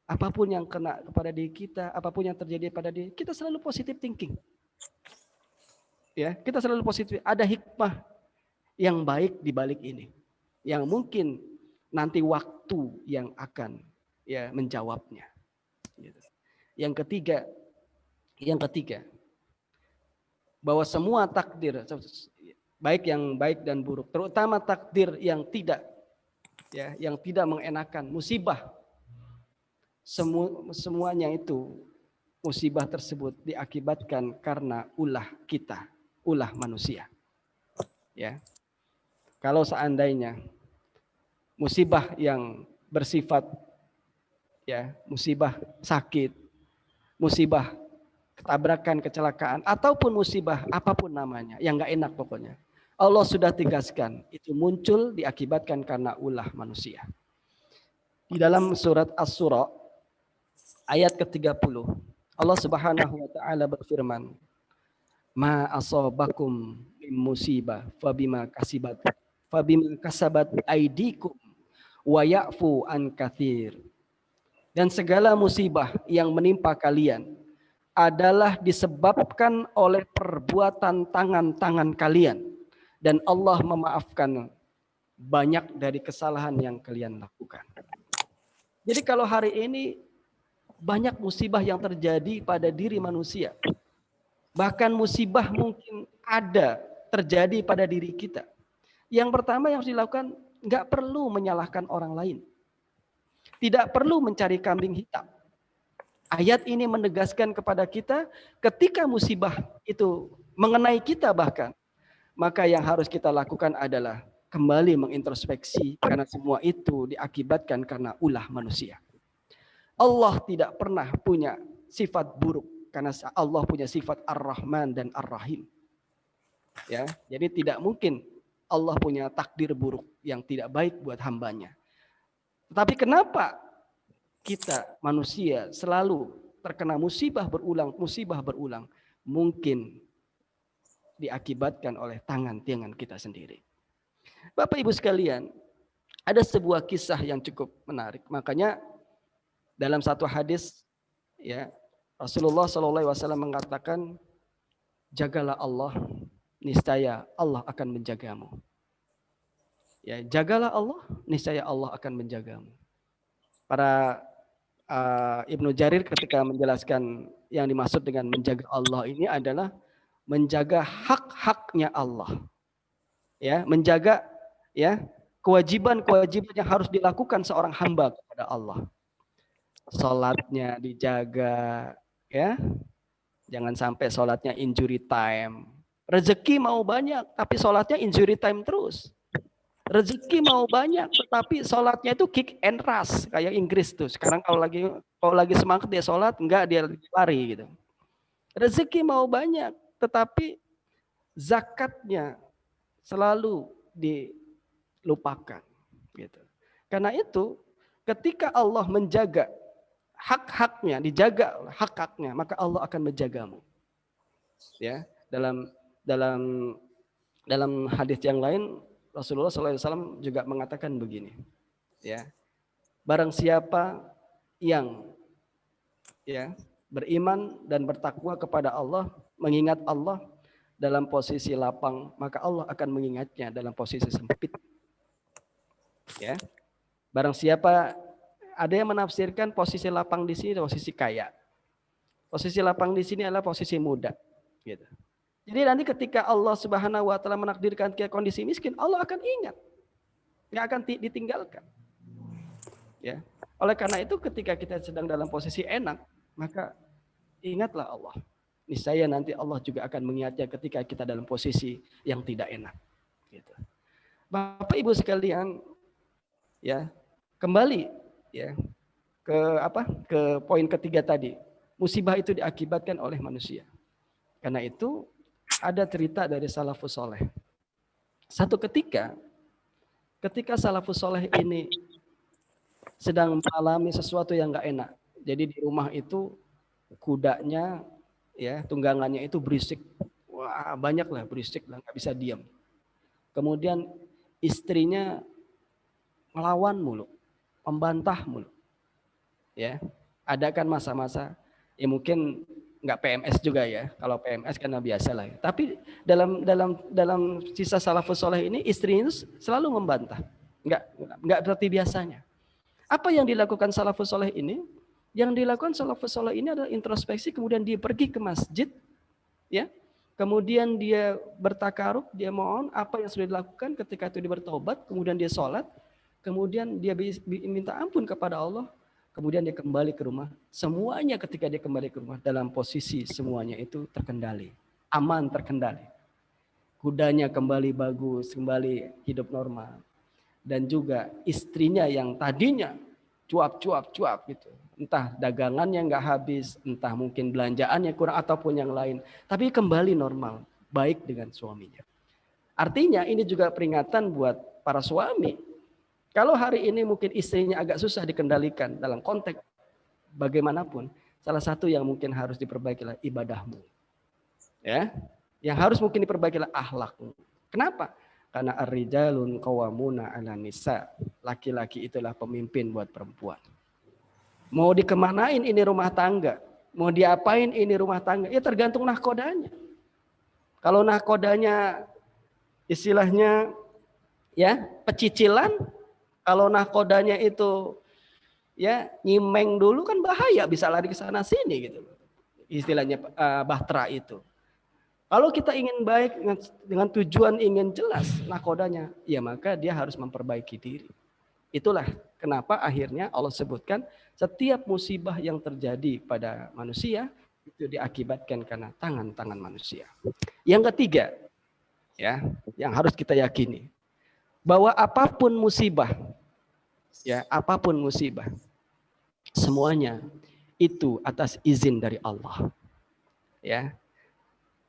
apapun yang kena kepada diri kita, apapun yang terjadi pada diri kita, selalu positive thinking. Ya, kita selalu positif. Ada hikmah yang baik di balik ini, yang mungkin nanti waktu yang akan ya menjawabnya. Gitu. Yang ketiga, bahwa semua takdir, baik yang baik dan buruk, terutama takdir yang tidak mengenakan, musibah. Semuanya itu musibah tersebut diakibatkan karena ulah kita, ulah manusia. Ya. Kalau seandainya musibah yang bersifat ya, musibah sakit, musibah tabrakan, kecelakaan, ataupun musibah apapun namanya yang enggak enak pokoknya, Allah sudah tegaskan itu muncul diakibatkan karena ulah manusia. Di dalam surat As-Surah ayat ke-30, Allah Subhanahu wa taala berfirman, "Ma asabakum min musibah fabima kasabat aydikum wa ya'fu an katsir." Dan segala musibah yang menimpa kalian adalah disebabkan oleh perbuatan tangan-tangan kalian, dan Allah memaafkan banyak dari kesalahan yang kalian lakukan. Jadi kalau hari ini banyak musibah yang terjadi pada diri manusia. Bahkan musibah mungkin ada terjadi pada diri kita. Yang pertama yang harus dilakukan, nggak perlu menyalahkan orang lain. Tidak perlu mencari kambing hitam. Ayat ini menegaskan kepada kita ketika musibah itu mengenai kita bahkan, maka yang harus kita lakukan adalah kembali mengintrospeksi karena semua itu diakibatkan karena ulah manusia. Allah tidak pernah punya sifat buruk karena Allah punya sifat Ar-Rahman dan Ar-Rahim. Ya, jadi tidak mungkin Allah punya takdir buruk yang tidak baik buat hambanya. Tetapi kenapa kita manusia selalu terkena musibah berulang? Mungkin diakibatkan oleh tangan kita sendiri. Bapak Ibu sekalian, ada sebuah kisah yang cukup menarik. Makanya dalam satu hadis, ya, Rasulullah SAW mengatakan, jagalah Allah, niscaya Allah akan menjagamu. Ya, jagalah Allah, niscaya Allah akan menjagamu. Para Ibnu Jarir ketika menjelaskan yang dimaksud dengan menjaga Allah ini adalah menjaga hak-haknya Allah. Ya, menjaga ya kewajiban-kewajiban yang harus dilakukan seorang hamba kepada Allah. Salatnya dijaga, ya. Jangan sampai salatnya injury time. Rezeki mau banyak, tapi sholatnya injury time terus. Rezeki mau banyak, tetapi sholatnya itu kick and rush kayak Inggris tuh. Sekarang kalau lagi semangat dia sholat, enggak dia lari gitu. Rezeki mau banyak, tetapi zakatnya selalu dilupakan. Gitu. Karena itu, ketika Allah menjaga hak-haknya, dijaga hak-haknya, maka Allah akan menjagamu. Ya, dalam hadis yang lain Rasulullah SAW juga mengatakan begini, ya, barang siapa yang ya beriman dan bertakwa kepada Allah, mengingat Allah dalam posisi lapang, maka Allah akan mengingatnya dalam posisi sempit. Ya, barang siapa, ada yang menafsirkan posisi lapang di sini posisi kaya, posisi lapang di sini adalah posisi muda, gitu. Jadi nanti ketika Allah Subhanahu wa taala menakdirkan kita kondisi miskin, Allah akan ingat. Nggak akan ditinggalkan. Ya. Oleh karena itu ketika kita sedang dalam posisi enak, maka ingatlah Allah. Niscaya nanti Allah juga akan mengingatnya ketika kita dalam posisi yang tidak enak. Gitu. Bapak Ibu sekalian, ya, kembali ya ke poin ketiga tadi. Musibah itu diakibatkan oleh manusia. Karena itu ada cerita dari salafus soleh. Satu ketika salafus soleh ini sedang mengalami sesuatu yang nggak enak. Jadi di rumah itu kudanya, ya, tunggangannya itu berisik. Wah, banyak lah berisik lah, nggak bisa diam. Kemudian istrinya melawan mulu, membantah mulu. Ya, ada kan masa-masa, ya mungkin nggak PMS juga ya. Kalau PMS karena biasa lah. Tapi dalam sisa salafus soleh ini istrinya selalu membantah, nggak seperti biasanya. Apa yang dilakukan salafus soleh ini? Yang dilakukan salafus soleh ini adalah introspeksi, kemudian dia pergi ke masjid, ya. Kemudian dia bertakarub, dia mohon apa yang sudah dilakukan, ketika itu dia bertobat, kemudian dia sholat, kemudian dia minta ampun kepada Allah. Kemudian dia kembali ke rumah. Semuanya ketika dia kembali ke rumah dalam posisi semuanya itu terkendali. Aman, terkendali. Kudanya kembali bagus, kembali hidup normal. Dan juga istrinya yang tadinya cuap gitu. Entah dagangannya nggak habis, entah mungkin belanjaannya kurang ataupun yang lain. Tapi kembali normal, baik dengan suaminya. Artinya ini juga peringatan buat para suami. Kalau hari ini mungkin istrinya agak susah dikendalikan dalam konteks bagaimanapun, salah satu yang mungkin harus diperbaiki adalah ibadahmu. Ya, yang harus mungkin diperbaiki adalah akhlakmu. Kenapa? Karena ar-rijalun qawwamuna 'alan nisa. Laki-laki itulah pemimpin buat perempuan. Mau dikemanain ini rumah tangga, mau diapain ini rumah tangga, ya tergantung nahkodanya. Kalau nahkodanya istilahnya ya pecicilan, kalau nahkodanya itu ya nyimeng dulu kan bahaya, bisa lari ke sana sini gitu. Istilahnya bahtera itu. Kalau kita ingin baik dengan tujuan ingin jelas nahkodanya, ya maka dia harus memperbaiki diri. Itulah kenapa akhirnya Allah sebutkan setiap musibah yang terjadi pada manusia itu diakibatkan karena tangan-tangan manusia. Yang ketiga, ya, yang harus kita yakini bahwa apapun musibah, ya, apapun musibah, semuanya itu atas izin dari Allah. Ya.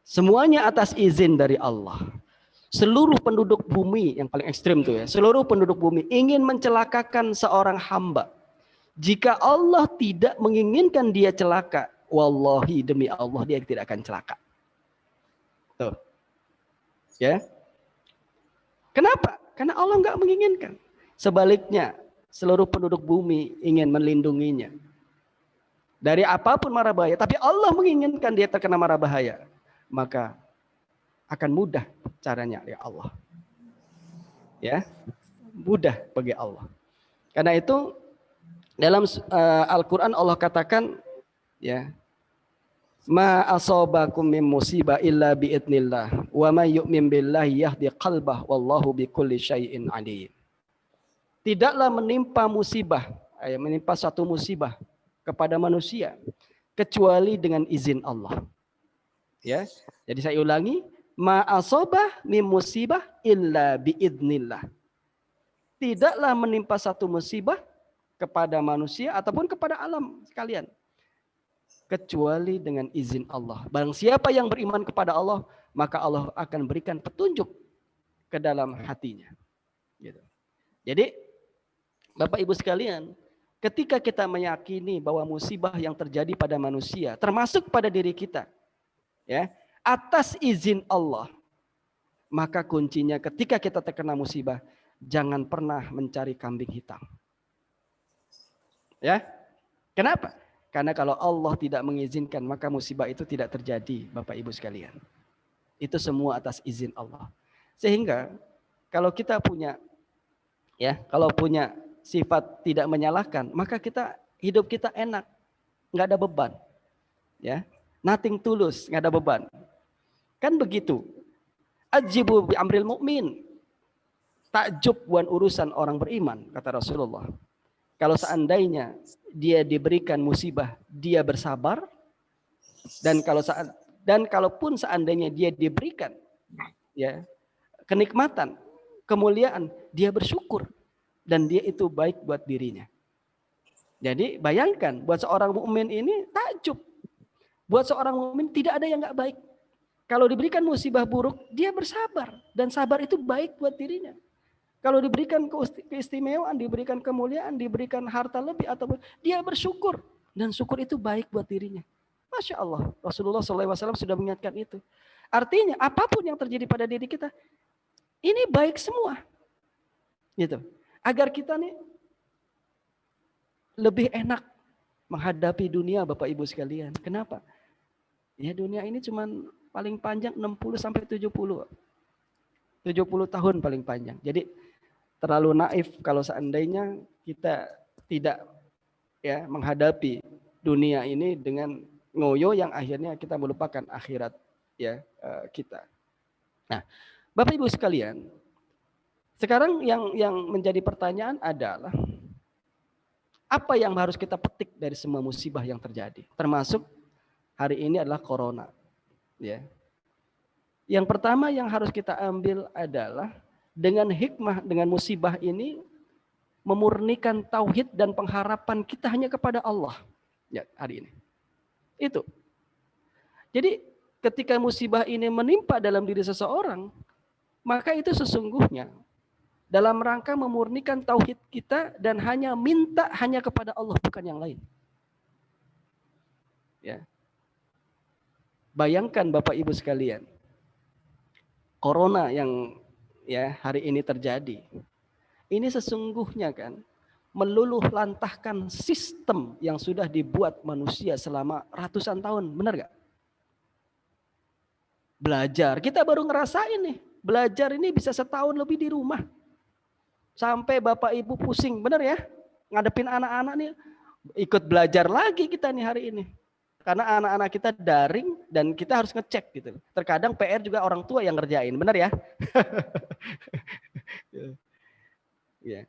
Semuanya atas izin dari Allah. Seluruh penduduk bumi, yang paling ekstrim tuh ya, seluruh penduduk bumi ingin mencelakakan seorang hamba. Jika Allah tidak menginginkan dia celaka, wallahi demi Allah dia tidak akan celaka. Tuh. Ya. Kenapa? Karena Allah nggak menginginkan. Sebaliknya, seluruh penduduk bumi ingin melindunginya dari apapun mara bahaya. Tapi Allah menginginkan dia terkena mara bahaya. Maka akan mudah caranya ya Allah. Ya, mudah bagi Allah. Karena itu dalam Al-Quran Allah katakan, ya, ma asabakum min musibah illa biidnillah wa may yu'min billahi yahdi qalbah wallahu bikulli syai'in alim. Tidaklah menimpa musibah, menimpa satu musibah kepada manusia kecuali dengan izin Allah. Ya, jadi saya ulangi, Ma asobah min musibah illa biidnillah. Tidaklah menimpa satu musibah kepada manusia ataupun kepada alam sekalian kecuali dengan izin Allah. Barang siapa yang beriman kepada Allah, maka Allah akan berikan petunjuk ke dalam hatinya. Gitu. Jadi, Bapak Ibu sekalian, ketika kita meyakini bahwa musibah yang terjadi pada manusia, termasuk pada diri kita, ya, atas izin Allah, maka kuncinya ketika kita terkena musibah, jangan pernah mencari kambing hitam. Ya, kenapa? Karena kalau Allah tidak mengizinkan, maka musibah itu tidak terjadi, Bapak Ibu sekalian. Itu semua atas izin Allah. Sehingga kalau kita punya, ya, kalau punya sifat tidak menyalahkan, maka hidup kita enak, nggak ada beban, ya, nothing tulus, nggak ada beban. Kan begitu. Ajibu bi amril mu'min. Takjub bukan urusan orang beriman, kata Rasulullah. Kalau seandainya dia diberikan musibah, dia bersabar, dan kalaupun seandainya dia diberikan, ya, kenikmatan, kemuliaan, dia bersyukur, dan dia itu baik buat dirinya. Jadi bayangkan, buat seorang mukmin ini takjub. Buat seorang mukmin tidak ada yang nggak baik. Kalau diberikan musibah buruk, dia bersabar, dan sabar itu baik buat dirinya. Kalau diberikan keistimewaan, diberikan kemuliaan, diberikan harta lebih, ataupun dia bersyukur, dan syukur itu baik buat dirinya. Masya Allah, Rasulullah SAW sudah mengingatkan itu. Artinya apapun yang terjadi pada diri kita, ini baik semua, gitu. Agar kita nih lebih enak menghadapi dunia, Bapak Ibu sekalian. Kenapa? Ya, dunia ini cuman paling panjang 60 sampai 70. 70 tahun paling panjang. Jadi terlalu naif kalau seandainya kita tidak, ya, menghadapi dunia ini dengan ngoyo yang akhirnya kita melupakan akhirat, ya, kita. Nah, Bapak Ibu sekalian, sekarang yang menjadi pertanyaan adalah apa yang harus kita petik dari semua musibah yang terjadi, termasuk hari ini adalah corona, ya. Yang pertama yang harus kita ambil adalah dengan hikmah, dengan musibah ini memurnikan tauhid dan pengharapan kita hanya kepada Allah, ya, hari ini. Itu. Jadi ketika musibah ini menimpa dalam diri seseorang, maka itu sesungguhnya dalam rangka memurnikan tauhid kita dan minta hanya kepada Allah, bukan yang lain. Ya. Bayangkan Bapak Ibu sekalian, corona yang, ya, hari ini terjadi, ini sesungguhnya kan meluluh lantahkan sistem yang sudah dibuat manusia selama ratusan tahun, benar gak? Belajar, kita baru ngerasain nih, belajar ini bisa setahun lebih di rumah. Sampai Bapak Ibu pusing, benar ya? Ngadepin anak-anak nih, ikut belajar lagi kita nih hari ini. Karena anak-anak kita daring dan kita harus ngecek gitu. Terkadang PR juga orang tua yang ngerjain, benar ya? Ya.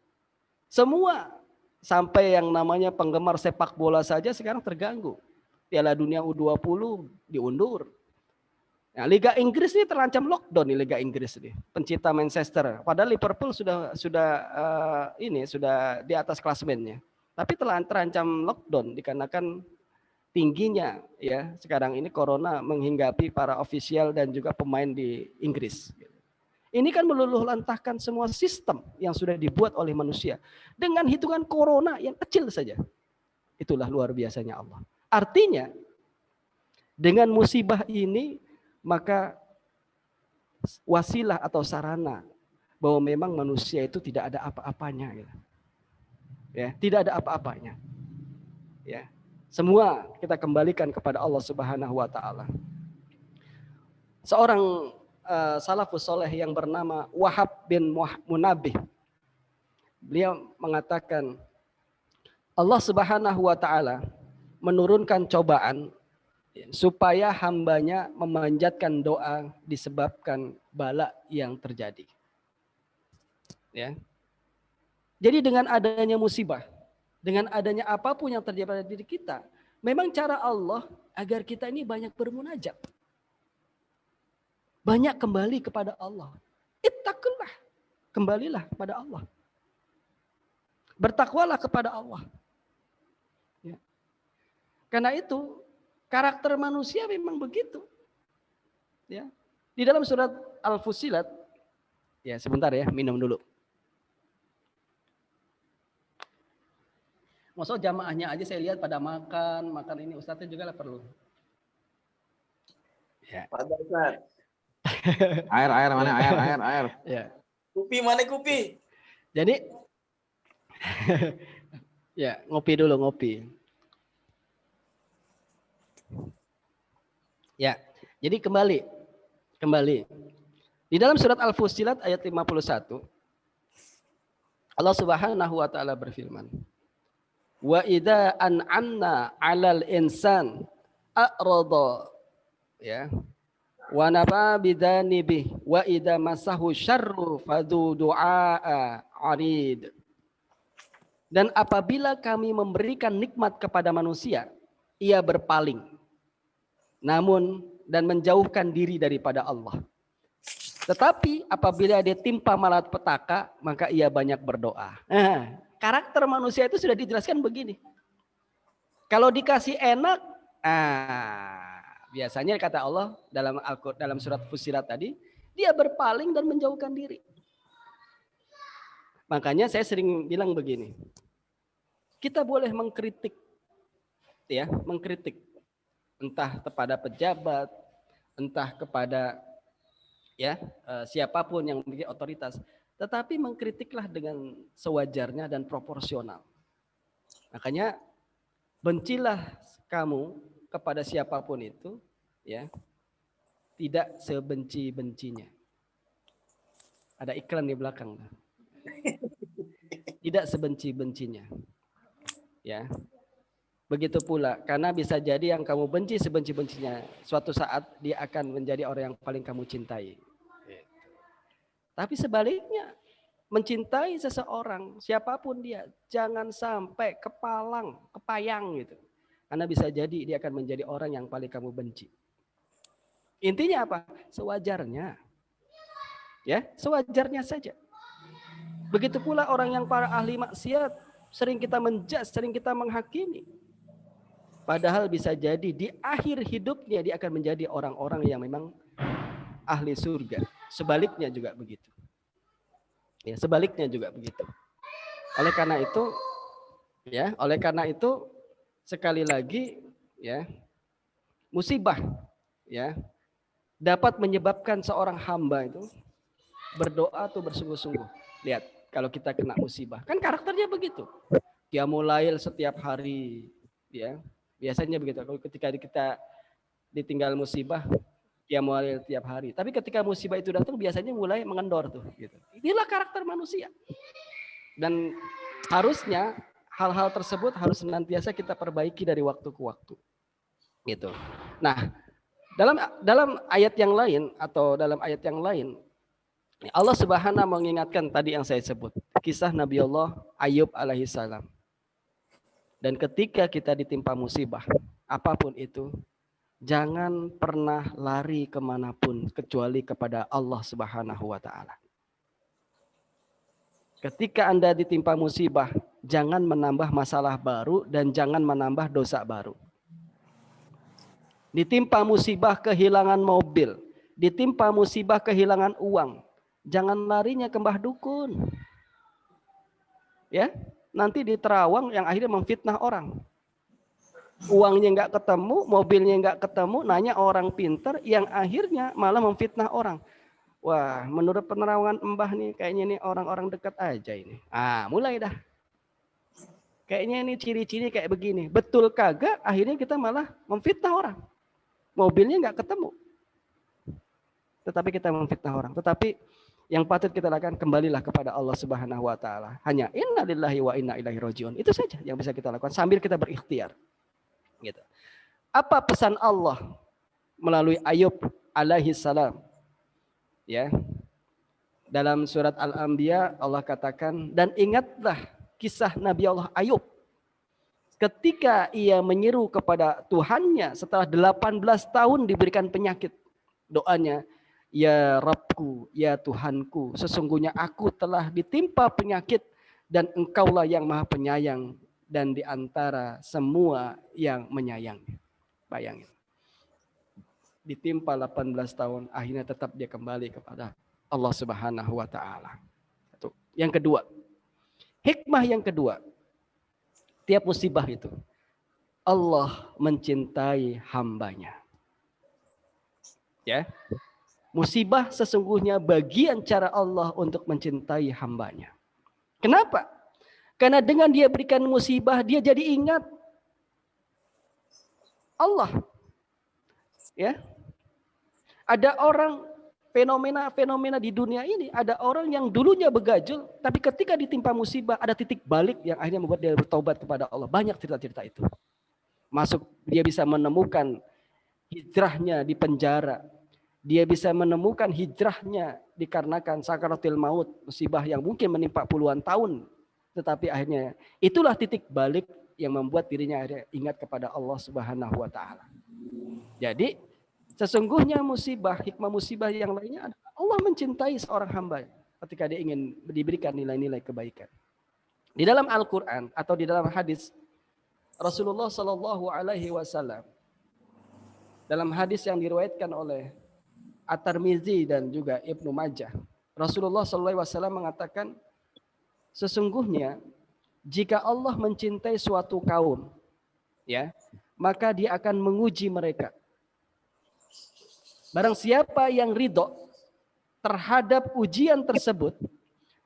Semua, sampai yang namanya penggemar sepak bola saja sekarang terganggu. Piala Dunia U20 diundur. Nah, Liga Inggris ini terancam lockdown nih, Liga Inggris nih. Pencipta Manchester. Padahal Liverpool sudah di atas klasemennya. Tapi terancam lockdown dikarenakan tingginya, ya, sekarang ini corona menghinggapi para ofisial dan juga pemain di Inggris. Ini kan meluluh lantahkan semua sistem yang sudah dibuat oleh manusia dengan hitungan corona yang kecil saja. Itulah luar biasanya Allah. Artinya dengan musibah ini maka wasilah atau sarana bahwa memang manusia itu tidak ada apa-apanya, gitu. Ya, tidak ada apa-apanya. Ya. Semua kita kembalikan kepada Allah Subhanahu wa taala. Seorang salafus soleh yang bernama Wahab bin Munabbih, beliau mengatakan Allah Subhanahu wa taala menurunkan cobaan supaya hambanya memanjatkan doa disebabkan bala yang terjadi. Ya. Jadi dengan adanya musibah, dengan adanya apapun yang terjadi pada diri kita, memang cara Allah agar kita ini banyak bermunajat. Banyak kembali kepada Allah. Ittaqullah. Kembalilah kepada Allah. Bertakwalah kepada Allah. Ya. Karena itu karakter manusia memang begitu. Ya. Di dalam surat Al-Fussilat, ya sebentar ya, minum dulu. Maksud jamaahnya aja saya lihat pada makan ini, Ustadznya juga lah perlu. Ya. Pak Ustaz. Air mana air. Ya. Kupi mana kupi? Jadi ya ngopi dulu ngopi. Ya, jadi kembali. Di dalam surat Al-Fussilat ayat 51, Allah Subhanahu wa taala berfirman, "Wa idza an'amna 'alal insan a'rada." Ya. Wa nafa bidanibi wa idza masahu syarru fadu du'a arid. Dan apabila kami memberikan nikmat kepada manusia, ia berpaling. Namun dan menjauhkan diri daripada Allah. Tetapi apabila dia timpa malapetaka, maka ia banyak berdoa. Karakter manusia itu sudah dijelaskan begini. Kalau dikasih enak, biasanya kata Allah dalam surat Fussilat tadi, dia berpaling dan menjauhkan diri. Makanya saya sering bilang begini. Kita boleh mengkritik, ya, mengkritik entah kepada pejabat, entah kepada ya siapapun yang memiliki otoritas, tetapi mengkritiklah dengan sewajarnya dan proporsional. Makanya bencilah kamu kepada siapapun itu, ya, tidak sebenci-bencinya. Ada iklan di belakang. Tidak sebenci-bencinya. Ya. Begitu pula, karena bisa jadi yang kamu benci sebenci-bencinya, suatu saat dia akan menjadi orang yang paling kamu cintai. Tapi sebaliknya, mencintai seseorang, siapapun dia, jangan sampai kepayang gitu. Karena bisa jadi dia akan menjadi orang yang paling kamu benci. Intinya apa? Sewajarnya. Ya, sewajarnya saja. Begitu pula orang yang para ahli maksiat, sering kita menjudge, sering kita menghakimi. Padahal bisa jadi di akhir hidupnya dia akan menjadi orang-orang yang memang ahli surga. Sebaliknya juga begitu. Ya, sebaliknya juga begitu. Oleh karena itu sekali lagi ya, musibah ya dapat menyebabkan seorang hamba itu berdoa tuh bersungguh-sungguh. Lihat kalau kita kena musibah, kan karakternya begitu. Qiyamul lail setiap hari, ya. Biasanya begitu. Kalau ketika kita ditinggal musibah, qiyamul lail tiap hari. Tapi ketika musibah itu datang biasanya mulai mengendor tuh gitu. Inilah karakter manusia. Dan harusnya hal-hal tersebut harus senantiasa kita perbaiki dari waktu ke waktu. Gitu. Nah, dalam ayat yang lain Allah Subhanahu mengingatkan tadi yang saya sebut, kisah Nabi Allah Ayub alaihissalam. Dan ketika kita ditimpa musibah, apapun itu, jangan pernah lari kemanapun kecuali kepada Allah Subhanahu wa ta'ala. Ketika Anda ditimpa musibah, jangan menambah masalah baru dan jangan menambah dosa baru. Ditimpa musibah kehilangan mobil, ditimpa musibah kehilangan uang, jangan larinya ke mbah dukun. Ya, nanti di terawang yang akhirnya memfitnah orang. Uangnya nggak ketemu, mobilnya nggak ketemu, nanya orang pintar yang akhirnya malah memfitnah orang. Wah, menurut penerawangan mbah nih, kayaknya ini orang-orang dekat aja ini. Mulai dah. Kayaknya ini ciri-ciri kayak begini. Betul kagak, akhirnya kita malah memfitnah orang. Mobilnya nggak ketemu. Tetapi kita memfitnah orang. Tetapi yang patut kita lakukan, kembalilah kepada Allah Subhanahu wa ta'ala. Hanya inna lillahi wa inna ilaihi rajiun. Itu saja yang bisa kita lakukan sambil kita berikhtiar. Gitu. Apa pesan Allah melalui Ayub alaihi salam? Ya. Dalam surat Al-Anbiya Allah katakan, dan ingatlah kisah Nabi Allah Ayub ketika ia menyeru kepada Tuhannya setelah 18 tahun diberikan penyakit. Doanya, Ya Rabbku, ya Tuhanku, sesungguhnya aku telah ditimpa penyakit dan Engkaulah yang Maha Penyayang dan di antara semua yang menyayangi. Bayangin. Ditimpa 18 tahun, akhirnya tetap dia kembali kepada Allah Subhanahu wa taala. Yang kedua, hikmah yang kedua, tiap musibah itu Allah mencintai hambanya. Ya. Musibah sesungguhnya bagian cara Allah untuk mencintai hambanya. Kenapa? Karena dengan dia berikan musibah, dia jadi ingat Allah. Ya. Ada orang fenomena di dunia ini, ada orang yang dulunya begajul, tapi ketika ditimpa musibah, ada titik balik yang akhirnya membuat dia bertobat kepada Allah. Banyak cerita-cerita itu. Masuk, dia bisa menemukan hijrahnya di penjara. Dia bisa menemukan hijrahnya dikarenakan sakaratul maut, musibah yang mungkin menimpa puluhan tahun. Tetapi akhirnya itulah titik balik yang membuat dirinya akhirnya ingat kepada Allah Subhanahu wa taala. Jadi sesungguhnya musibah, hikmah musibah yang lainnya adalah Allah mencintai seorang hamba ketika dia ingin diberikan nilai-nilai kebaikan. Di dalam Al-Qur'an atau di dalam hadis Rasulullah Shallallahu alaihi wasallam, dalam hadis yang diriwayatkan oleh At-Tirmizi dan juga Ibnu Majah, Rasulullah SAW mengatakan, sesungguhnya jika Allah mencintai suatu kaum, ya, maka dia akan menguji mereka. Barang siapa yang ridho terhadap ujian tersebut,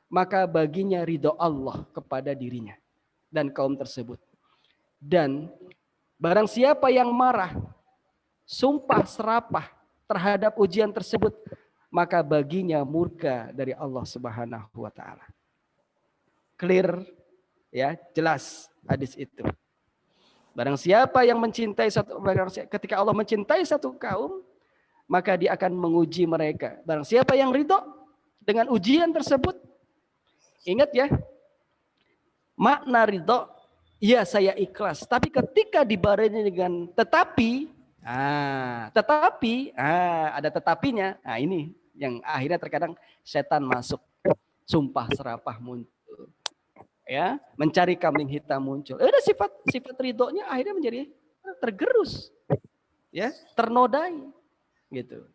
maka baginya ridho Allah kepada dirinya dan kaum tersebut. Dan barang siapa yang marah, sumpah serapah terhadap ujian tersebut, maka baginya murka dari Allah Subhanahu wa taala. Clear, ya, jelas hadis itu. Barang siapa yang mencintai ketika Allah mencintai satu kaum, maka dia akan menguji mereka. Barang siapa yang ridho dengan ujian tersebut, ingat ya, makna ridho, ya saya ikhlas. Tapi ketika dibarengi dengan tetapi, ada tetapinya. Nah, ini yang akhirnya terkadang setan masuk, sumpah serapah muncul, ya, mencari kambing hitam muncul. Ada sifat ridhonya akhirnya menjadi tergerus, ya, ternodai, gitu.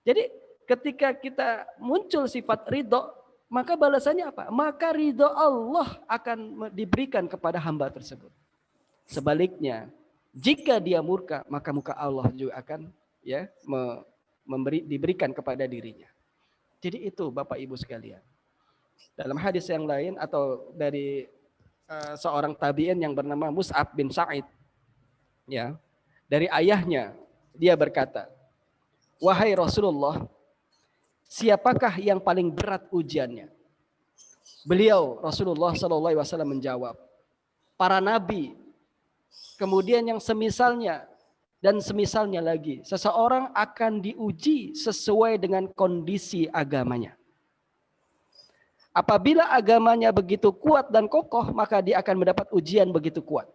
Jadi ketika kita muncul sifat ridho, maka balasannya apa? Maka ridho Allah akan diberikan kepada hamba tersebut. Sebaliknya, jika dia murka, maka muka Allah juga akan, ya, diberikan kepada dirinya. Jadi itu Bapak Ibu sekalian. Dalam hadis yang lain atau dari seorang tabi'in yang bernama Mus'ab bin Sa'id, ya, dari ayahnya dia berkata, wahai Rasulullah, siapakah yang paling berat ujiannya? Beliau Rasulullah SAW menjawab, para nabi. Kemudian yang semisalnya dan semisalnya lagi. Seseorang akan diuji sesuai dengan kondisi agamanya. Apabila agamanya begitu kuat dan kokoh, maka dia akan mendapat ujian begitu kuat.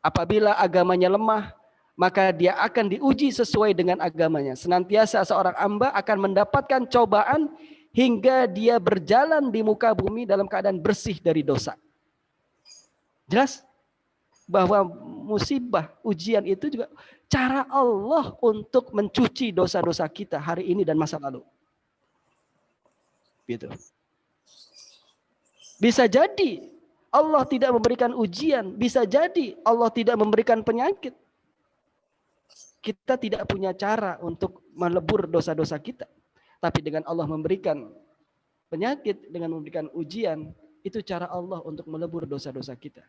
Apabila agamanya lemah, maka dia akan diuji sesuai dengan agamanya. Senantiasa seorang hamba akan mendapatkan cobaan hingga dia berjalan di muka bumi dalam keadaan bersih dari dosa. Jelas? Bahwa musibah, ujian itu juga cara Allah untuk mencuci dosa-dosa kita hari ini dan masa lalu. Gitu. Bisa jadi Allah tidak memberikan ujian, bisa jadi Allah tidak memberikan penyakit. Kita tidak punya cara untuk melebur dosa-dosa kita. Tapi dengan Allah memberikan penyakit, dengan memberikan ujian, itu cara Allah untuk melebur dosa-dosa kita.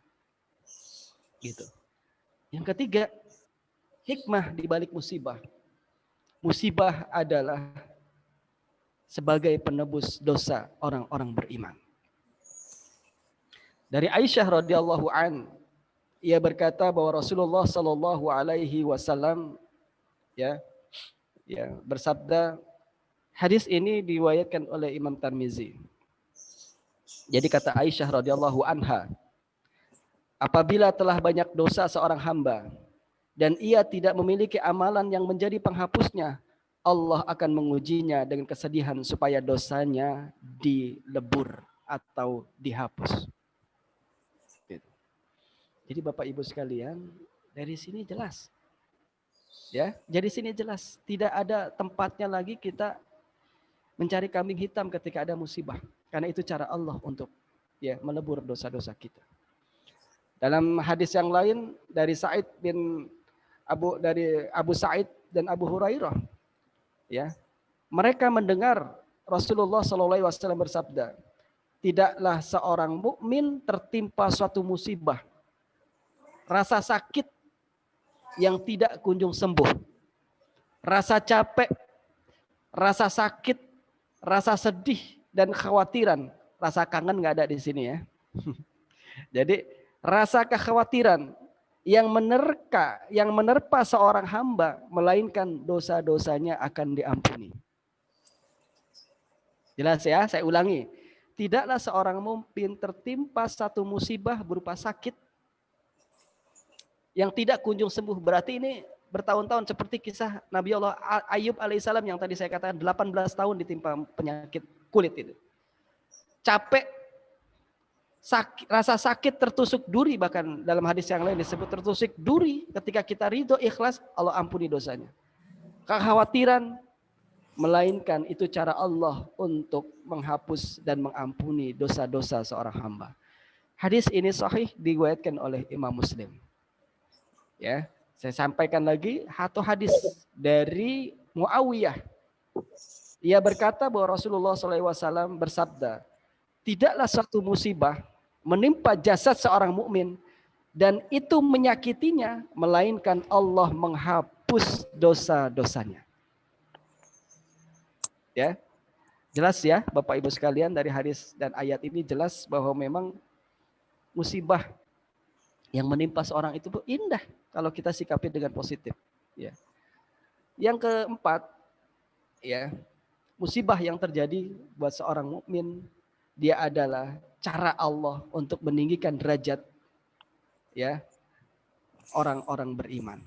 Gitu. Yang ketiga, hikmah di balik musibah. Musibah adalah sebagai penebus dosa orang-orang beriman. Dari Aisyah radhiyallahu an, ia berkata bahwa Rasulullah sallallahu alaihi wasallam bersabda, hadis ini diriwayatkan oleh Imam Tirmizi. Jadi kata Aisyah radhiyallahu anha, apabila telah banyak dosa seorang hamba dan ia tidak memiliki amalan yang menjadi penghapusnya, Allah akan mengujinya dengan kesedihan supaya dosanya dilebur atau dihapus. Gitu. Jadi Bapak Ibu sekalian, dari sini jelas. Ya, jadi sini jelas tidak ada tempatnya lagi kita mencari kambing hitam ketika ada musibah. Karena itu cara Allah untuk melebur dosa-dosa kita. Dalam hadis yang lain dari Abu Sa'id dan Abu Hurairah, ya, mereka mendengar Rasulullah SAW bersabda, tidaklah seorang mukmin tertimpa suatu musibah, rasa sakit yang tidak kunjung sembuh, rasa capek, rasa sakit, rasa sedih dan kekhawatiran. Rasa kangen nggak ada di sini ya. Jadi rasa kekhawatiran yang menerpa seorang hamba, melainkan dosa-dosanya akan diampuni. Jelas ya, saya ulangi. Tidaklah seorang mukmin tertimpa satu musibah berupa sakit yang tidak kunjung sembuh. Berarti ini bertahun-tahun, seperti kisah Nabi Allah Ayub alaihissalam yang tadi saya katakan 18 tahun ditimpa penyakit kulit itu. Capek, rasa sakit, tertusuk duri, bahkan dalam hadis yang lain disebut tertusuk duri. Ketika kita ridho ikhlas, Allah ampuni dosanya. Kekhawatiran, melainkan itu cara Allah untuk menghapus dan mengampuni dosa-dosa seorang hamba. Hadis ini sahih diriwayatkan oleh Imam Muslim. Ya, saya sampaikan lagi satu hadis dari Muawiyah. Ia berkata bahwa Rasulullah SAW bersabda, tidaklah suatu musibah menimpa jasad seorang mukmin dan itu menyakitinya, melainkan Allah menghapus dosa-dosanya. Ya, jelas ya Bapak Ibu sekalian, dari hadis dan ayat ini jelas bahwa memang musibah yang menimpa seorang itu indah kalau kita sikapi dengan positif. Ya. Yang keempat, ya, musibah yang terjadi buat seorang mukmin, dia adalah cara Allah untuk meninggikan derajat ya orang-orang beriman.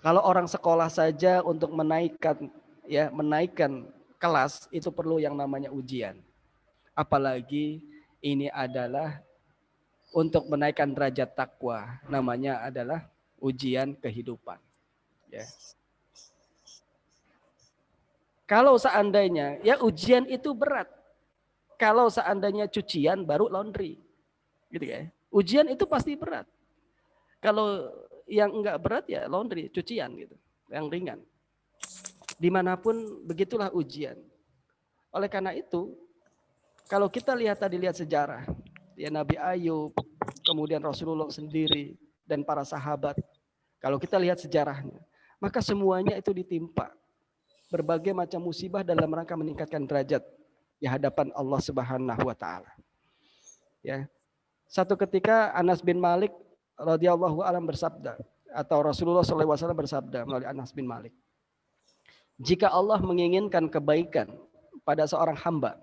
Kalau orang sekolah saja untuk menaikkan kelas itu perlu yang namanya ujian. Apalagi ini adalah untuk menaikkan derajat takwa, namanya adalah ujian kehidupan. Ya. Kalau seandainya ujian itu berat, kalau seandainya cucian baru laundry, gitu ya. Ujian itu pasti berat. Kalau yang enggak berat ya laundry, cucian gitu, yang ringan. Dimanapun begitulah ujian. Oleh karena itu, kalau kita lihat sejarah, ya Nabi Ayub, kemudian Rasulullah sendiri dan para sahabat, kalau kita lihat sejarahnya, maka semuanya itu ditimpa berbagai macam musibah dalam rangka meningkatkan derajat di hadapan Allah Subhanahu wa taala. Ya. Satu ketika Anas bin Malik radhiyallahu anhu bersabda, atau Rasulullah SAW bersabda melalui Anas bin Malik, jika Allah menginginkan kebaikan pada seorang hamba,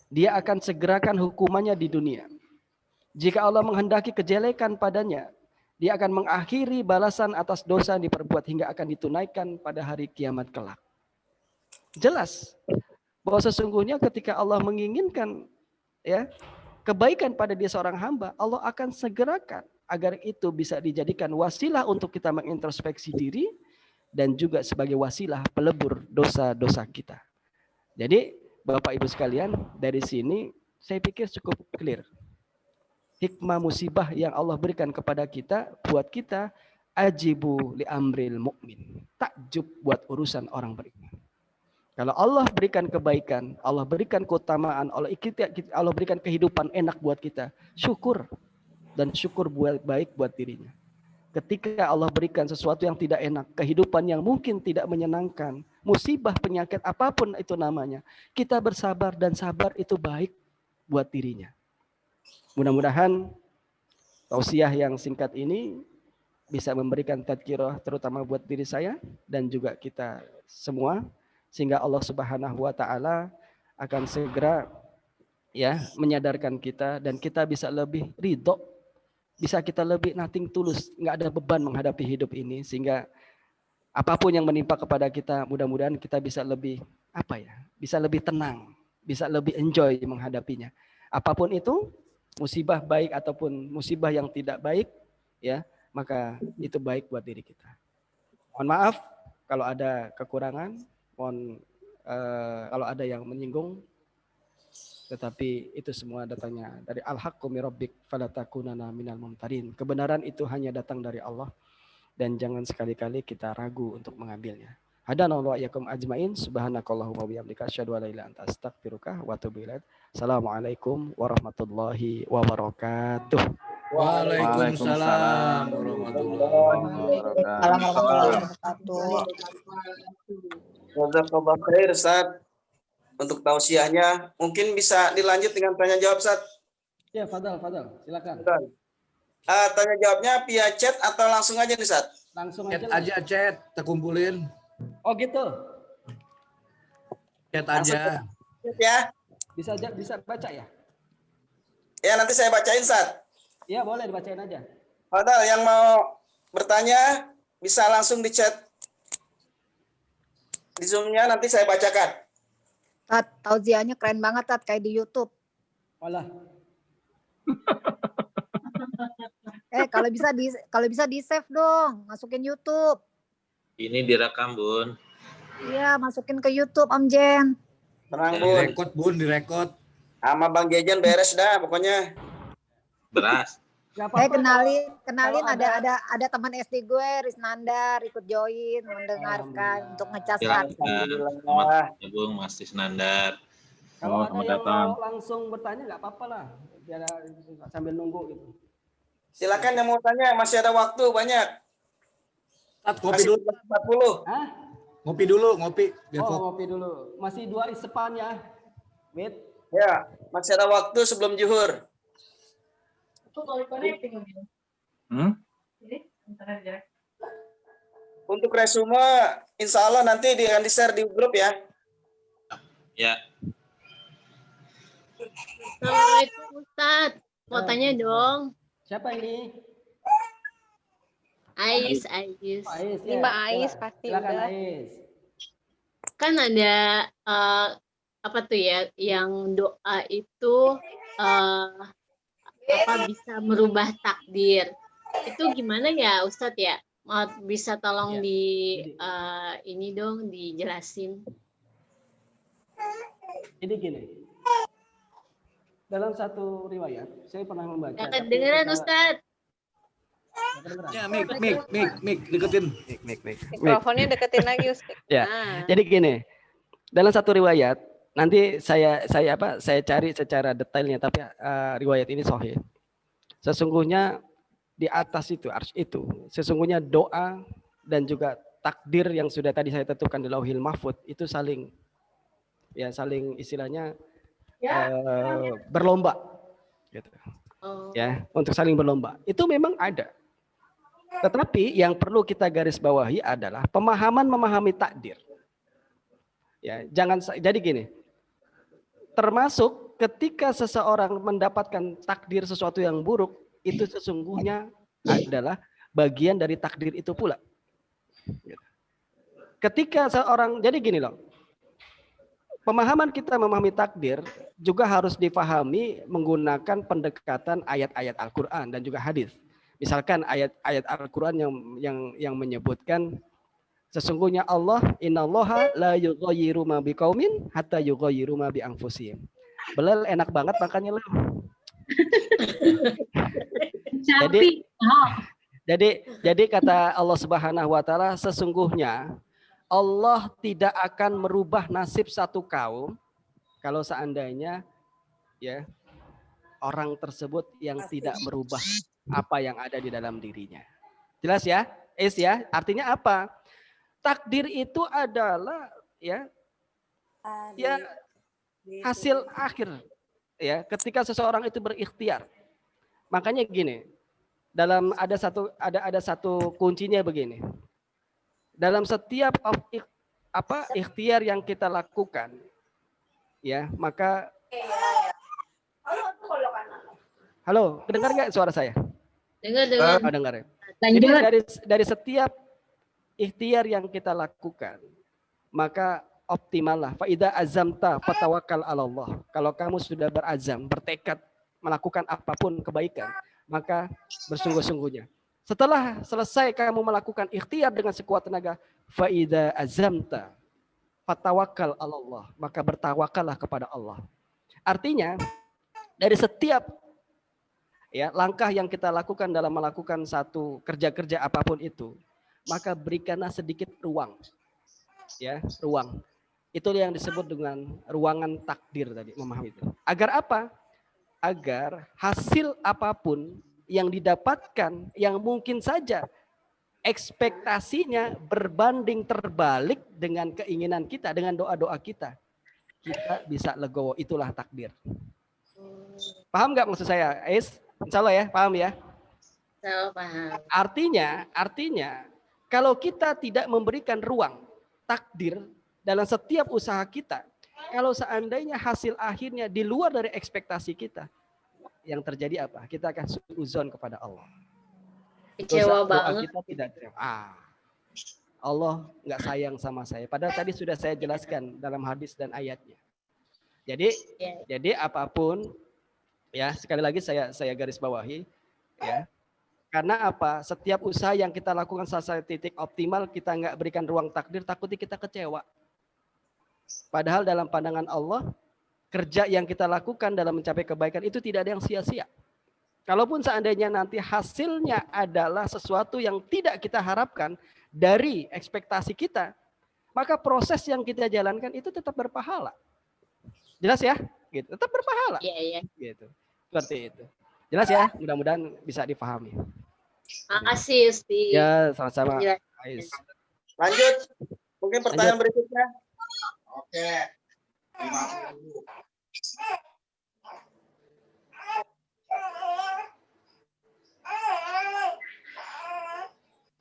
dia akan segerakan hukumannya di dunia. Jika Allah menghendaki kejelekan padanya, dia akan mengakhiri balasan atas dosa yang diperbuat hingga akan ditunaikan pada hari kiamat kelak. Jelas bahwa sesungguhnya ketika Allah menginginkan kebaikan pada dia seorang hamba, Allah akan segerakan agar itu bisa dijadikan wasilah untuk kita mengintrospeksi diri dan juga sebagai wasilah pelebur dosa-dosa kita. Jadi Bapak Ibu sekalian, dari sini saya pikir cukup clear. Hikmah musibah yang Allah berikan kepada kita, buat kita, ajibu li amril mukmin. Takjub buat urusan orang beriman. Kalau Allah berikan kebaikan, Allah berikan keutamaan, Allah berikan kehidupan enak buat kita, syukur. Dan syukur baik buat dirinya. Ketika Allah berikan sesuatu yang tidak enak, kehidupan yang mungkin tidak menyenangkan, musibah, penyakit, apapun itu namanya, kita bersabar, dan sabar itu baik buat dirinya. Mudah-mudahan tausiah yang singkat ini bisa memberikan tadkirah terutama buat diri saya dan juga kita semua, sehingga Allah Subhanahu wa taala akan segera menyadarkan kita dan kita bisa lebih ridho bisa kita lebih nothing tulus, nggak ada beban menghadapi hidup ini, sehingga apapun yang menimpa kepada kita, mudah-mudahan kita bisa lebih bisa lebih tenang, bisa lebih enjoy menghadapinya. Apapun itu, musibah baik ataupun musibah yang tidak baik, ya, maka itu baik buat diri kita. Mohon maaf kalau ada kekurangan, kalau ada yang menyinggung, tetapi itu semua datangnya dari al-haqqu min rabbik fala takunanna minal mumtarin. Kebenaran itu hanya datang dari Allah dan jangan sekali-kali kita ragu untuk mengambilnya. Hadanallahu wa iyyakum ajmain. Subhanakallahumma wa bihamdika asyhadu an la ilaha illa anta astaghfiruka wa atubu ilaik. Assalamualaikum warahmatullahi wabarakatuh. Waalaikumsalam warahmatullahi wabarakatuh. Jazakallah khair, Ustaz. Untuk tausiahnya, mungkin bisa dilanjut dengan tanya jawab, Ustaz. Ya, Fadal, silakan. Tanya jawabnya via chat atau langsung aja nih, Ustaz? Langsung Chat aja. aja, chat, kita kumpulin. Oh gitu. Chat aja. Ya. Bisa baca ya? Ya, nanti saya bacain, Ustaz. Ya, boleh dibacain aja. Padahal yang mau bertanya bisa langsung di chat di Zoom-nya, nanti saya bacakan. Tat, tauziahnya keren banget, Tat, kayak di YouTube. Walah. Kalau bisa di save dong, masukin YouTube. Ini direkam, Bun. Iya, masukin ke YouTube, Om Jen. Tenang, Bun. Direkod, Bun, direkod. Sama Bang Jejen beres dah pokoknya. Beras. Gak apa-apa. Kenalin Kalau ada teman SD gue, Risnandar, ikut join, mendengarkan untuk ngecas kan. Selamat ya, Bung, Mas Tisnandar. Kalau ada Selamat yang datang. mau langsung bertanya nggak apa-apa lah, biar sambil nunggu gitu. Silakan yang mau tanya, masih ada waktu banyak. Tat, kopi Masih dulu. 40. Hah? Ngopi dulu, ngopi. Biar Oh, kopi. ngopi dulu. Masih 2 isepan ya. Wait. Ya, masih ada waktu sebelum zuhur. Untuk resume, insya Allah nanti akan di-share di grup ya. Ya, Assalamualaikum Ustaz. Mau tanya dong. Siapa ini? Ais. Pak Ais. Ini Mbak Ais Silakan. pasti Silakan udah. Ais. Kan ada apa tuh ya, yang doa itu bisa merubah takdir. Itu gimana ya Ustadz ya? Bisa tolong Ya. ini dong dijelasin. Jadi gini. Dalam satu riwayat, saya pernah membaca. Nggak tapi kedengeran kita- Ustadz. Nggak kedengeran. Ya, mik, deketin. Mik. Mikrofonnya deketin lagi, Ustaz. Ya. Nah. Jadi gini, dalam satu riwayat, nanti saya cari secara detailnya, tapi riwayat ini sahih. Sesungguhnya di atas itu, arsy itu, sesungguhnya doa dan juga takdir yang sudah tadi saya tentukan di Lauhil Mahfud itu saling istilahnya berlomba, gitu. Oh. Ya, untuk saling berlomba. Itu memang ada. Tetapi yang perlu kita garis bawahi adalah memahami takdir. Ya, jadi gini. Termasuk ketika seseorang mendapatkan takdir sesuatu yang buruk, itu sesungguhnya adalah bagian dari takdir itu pula. Ketika seorang, jadi gini loh. Pemahaman kita memahami takdir juga harus difahami menggunakan pendekatan ayat-ayat Al-Qur'an dan juga hadis. Misalkan ayat-ayat Al-Qur'an yang menyebutkan sesungguhnya Allah innallaha la yughayyiru ma biqaumin hatta yughayyiru ma bi anfusihim. Belal enak banget makannya lo. Jadi kata Allah Subhanahu wa taala, sesungguhnya Allah tidak akan merubah nasib satu kaum kalau seandainya ya orang tersebut yang tidak merubah apa yang ada di dalam dirinya. Jelas ya? Ya, artinya apa? Takdir itu adalah ya hasil akhir ya ketika seseorang itu berikhtiar. Makanya gini, ada satu kuncinya begini. Dalam setiap ikhtiar yang kita lakukan, ya maka, halo, dengar nggak suara saya? Dengar. Oh, dengar ya. Jadi dari setiap ikhtiar yang kita lakukan, maka optimallah. Faida azamta fatawakal Allah. Kalau kamu sudah berazam, bertekad melakukan apapun kebaikan, maka bersungguh-sungguhnya. Setelah selesai kamu melakukan ikhtiar dengan sekuat tenaga, faida azamta fatawakal Allah, maka bertawakallah kepada Allah. Artinya dari setiap langkah yang kita lakukan dalam melakukan satu kerja-kerja apapun itu, maka berikanlah sedikit ruang. Ruang. Itu yang disebut dengan ruangan takdir tadi, memahami itu. Agar apa? Agar hasil apapun yang didapatkan yang mungkin saja ekspektasinya berbanding terbalik dengan keinginan kita, dengan doa-doa kita bisa legowo. Itulah takdir. Paham nggak maksud saya, Ais? Insya Allah ya, paham ya? Paham. Artinya kalau kita tidak memberikan ruang takdir dalam setiap usaha kita, kalau seandainya hasil akhirnya di luar dari ekspektasi kita, yang terjadi apa? Kita akan suudzon kepada Allah. Kecewa Doa banget. kita tidak terima. Allah nggak sayang sama saya. Padahal tadi sudah saya jelaskan dalam hadis dan ayatnya. Jadi apapun, sekali lagi saya garis bawahi, karena apa? Setiap usaha yang kita lakukan sampai titik optimal, kita nggak berikan ruang takdir, takutnya kita kecewa. Padahal dalam pandangan Allah, kerja yang kita lakukan dalam mencapai kebaikan itu tidak ada yang sia-sia. Kalaupun seandainya nanti hasilnya adalah sesuatu yang tidak kita harapkan dari ekspektasi kita, maka proses yang kita jalankan itu tetap berpahala. Jelas ya? Gitu. Tetap berpahala. Iya. Gitu. Seperti itu. Jelas ya? Mudah-mudahan bisa dipahami. Makasih, Usti. Ya, sama-sama. Lanjut. Mungkin pertanyaan berikutnya. Oke.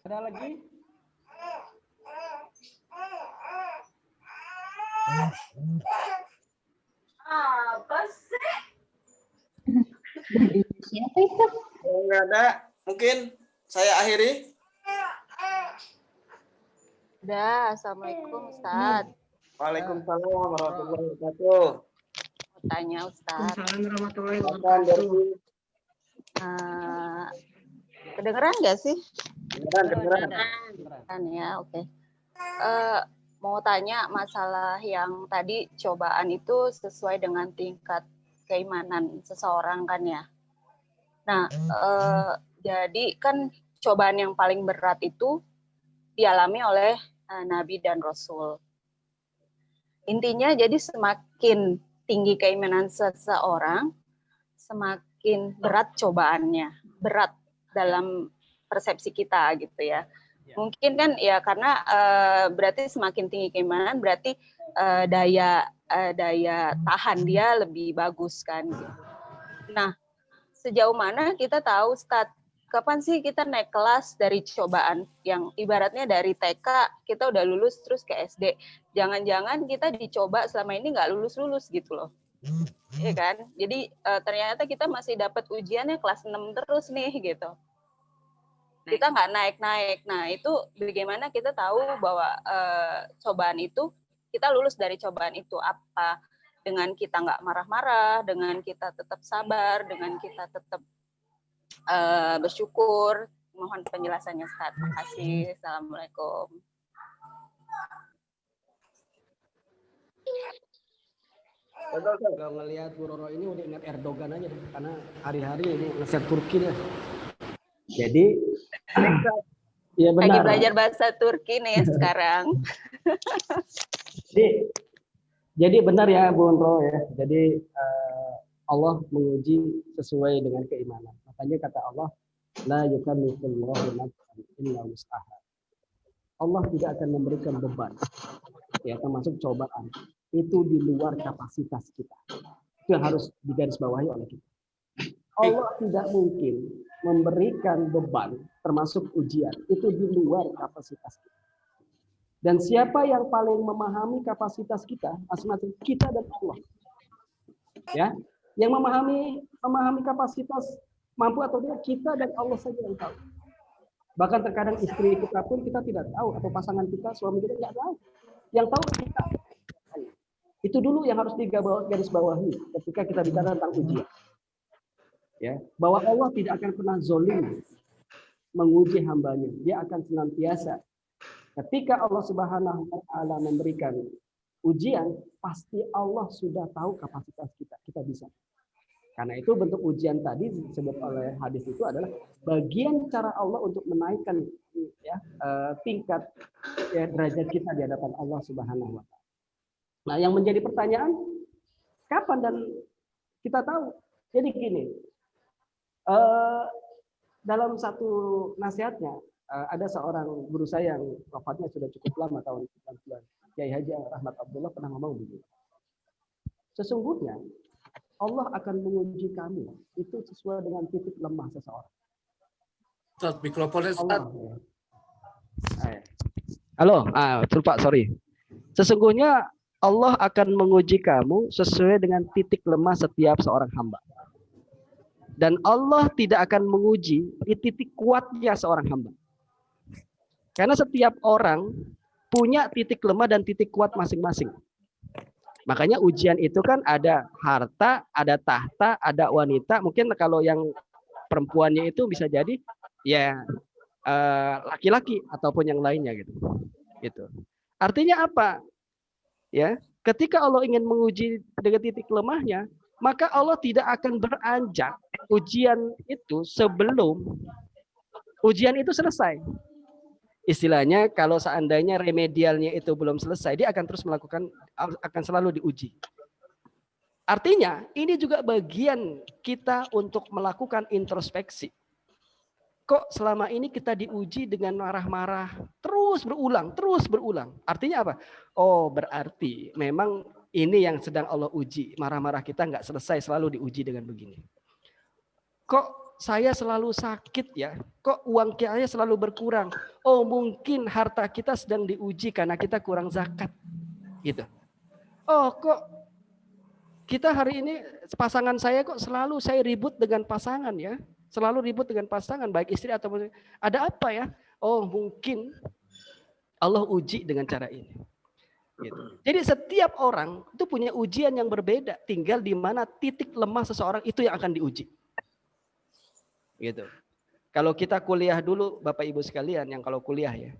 Ada lagi? Apa sih? Kalau nggak ada, mungkin saya akhiri. Udah, Assalamualaikum Ustadz. Waalaikumsalam warahmatullahi wabarakatuh. Mau tanya Ustadz. Warahmatullahi Kedengeran nggak sih? Kedengeran. Kan ya, oke. Mau tanya masalah yang tadi cobaan itu sesuai dengan tingkat keimanan seseorang kan ya. Nah, jadi kan cobaan yang paling berat itu dialami oleh Nabi dan Rasul. Intinya jadi semakin tinggi keimanan seseorang, semakin berat cobaannya, berat dalam persepsi kita gitu ya. Mungkin kan ya karena berarti semakin tinggi keimanan berarti daya tahan dia lebih bagus kan. Gitu. Nah, sejauh mana kita tahu kapan sih kita naik kelas dari cobaan yang ibaratnya dari TK kita udah lulus terus ke SD. Jangan-jangan kita dicoba selama ini nggak lulus-lulus gitu loh. Iya kan? Jadi ternyata kita masih dapat ujiannya kelas 6 terus nih gitu. Kita nggak naik-naik. Nah, itu bagaimana kita tahu bahwa cobaan itu, kita lulus dari cobaan itu apa? Dengan kita nggak marah-marah, dengan kita tetap sabar, dengan kita tetap bersyukur. Mohon penjelasannya, Ustaz. Terima kasih. Assalamualaikum. Kalau ngelihat Bu Roro ini udah ingat Erdogan aja deh, karena hari-hari ini ngeset Turki deh. Jadi, ya benar. Lagi belajar bahasa Turki nih sekarang. Jadi benar ya Bu Roro ya. Jadi Allah menguji sesuai dengan keimanan. Makanya kata Allah, la yukallifullahu nafsan illa wus'aha. Allah tidak akan memberikan beban, ya termasuk cobaan. Itu di luar kapasitas kita. Itu yang harus digarisbawahi oleh kita. Allah tidak mungkin memberikan beban, termasuk ujian. Itu di luar kapasitas kita. Dan siapa yang paling memahami kapasitas kita, masing-masing kita dan Allah. Ya, yang memahami kapasitas Mampu atau tidak, kita dan Allah saja yang tahu. Bahkan terkadang istri kita pun kita tidak tahu, atau pasangan kita, suami kita nggak tahu. Yang tahu kita. Itu dulu yang harus digaris bawahi ketika kita bicara tentang ujian. Ya, bahwa Allah tidak akan pernah zolim menguji hambanya. Dia akan senantiasa. Ketika Allah Subhanahu wa Ta'ala memberikan ujian, pasti Allah sudah tahu kapasitas kita. Kita bisa. Karena itu bentuk ujian tadi disebut oleh hadis itu adalah bagian cara Allah untuk menaikkan ya, tingkat ya, derajat kita di hadapan Allah Subhanahu wa Ta'ala. Nah, yang menjadi pertanyaan, kapan dan kita tahu? Jadi gini, dalam satu nasihatnya, ada seorang guru saya yang wafatnya sudah cukup lama, tahun 90-an, Kiai Haji Rahmat Abdullah pernah ngomong begini. Sesungguhnya Allah akan menguji kamu itu sesuai dengan titik lemah seseorang. Ustaz, mikrofonnya Ustaz. Halo, lupa, sorry. Sesungguhnya Allah akan menguji kamu sesuai dengan titik lemah setiap seorang hamba. Dan Allah tidak akan menguji di titik kuatnya seorang hamba. Karena setiap orang punya titik lemah dan titik kuat masing-masing. Makanya ujian itu kan ada harta, ada tahta, ada wanita. Mungkin kalau yang perempuannya itu bisa jadi ya laki-laki ataupun yang lainnya gitu. Gitu. Artinya apa? Ya, ketika Allah ingin menguji dengan titik lemahnya, maka Allah tidak akan beranjak ujian itu sebelum ujian itu selesai. Istilahnya kalau seandainya remedialnya itu belum selesai, dia akan terus melakukan, akan selalu diuji. Artinya ini juga bagian kita untuk melakukan introspeksi. Kok selama ini kita diuji dengan marah-marah, terus berulang. Artinya apa? Oh, berarti memang ini yang sedang Allah uji. Marah-marah kita nggak selesai, selalu diuji dengan begini. Kok saya selalu sakit ya? Kok uang kita selalu berkurang? Oh, mungkin harta kita sedang diuji karena kita kurang zakat. Gitu. Oh, kok kita hari ini pasangan saya kok selalu saya ribut dengan pasangan ya? Selalu ribut dengan pasangan, baik istri atau ada apa ya? Oh, mungkin Allah uji dengan cara ini. Gitu. Jadi setiap orang itu punya ujian yang berbeda, tinggal di mana titik lemah seseorang itu yang akan diuji. Gitu. Kalau kita kuliah dulu, Bapak Ibu sekalian, yang kalau kuliah ya,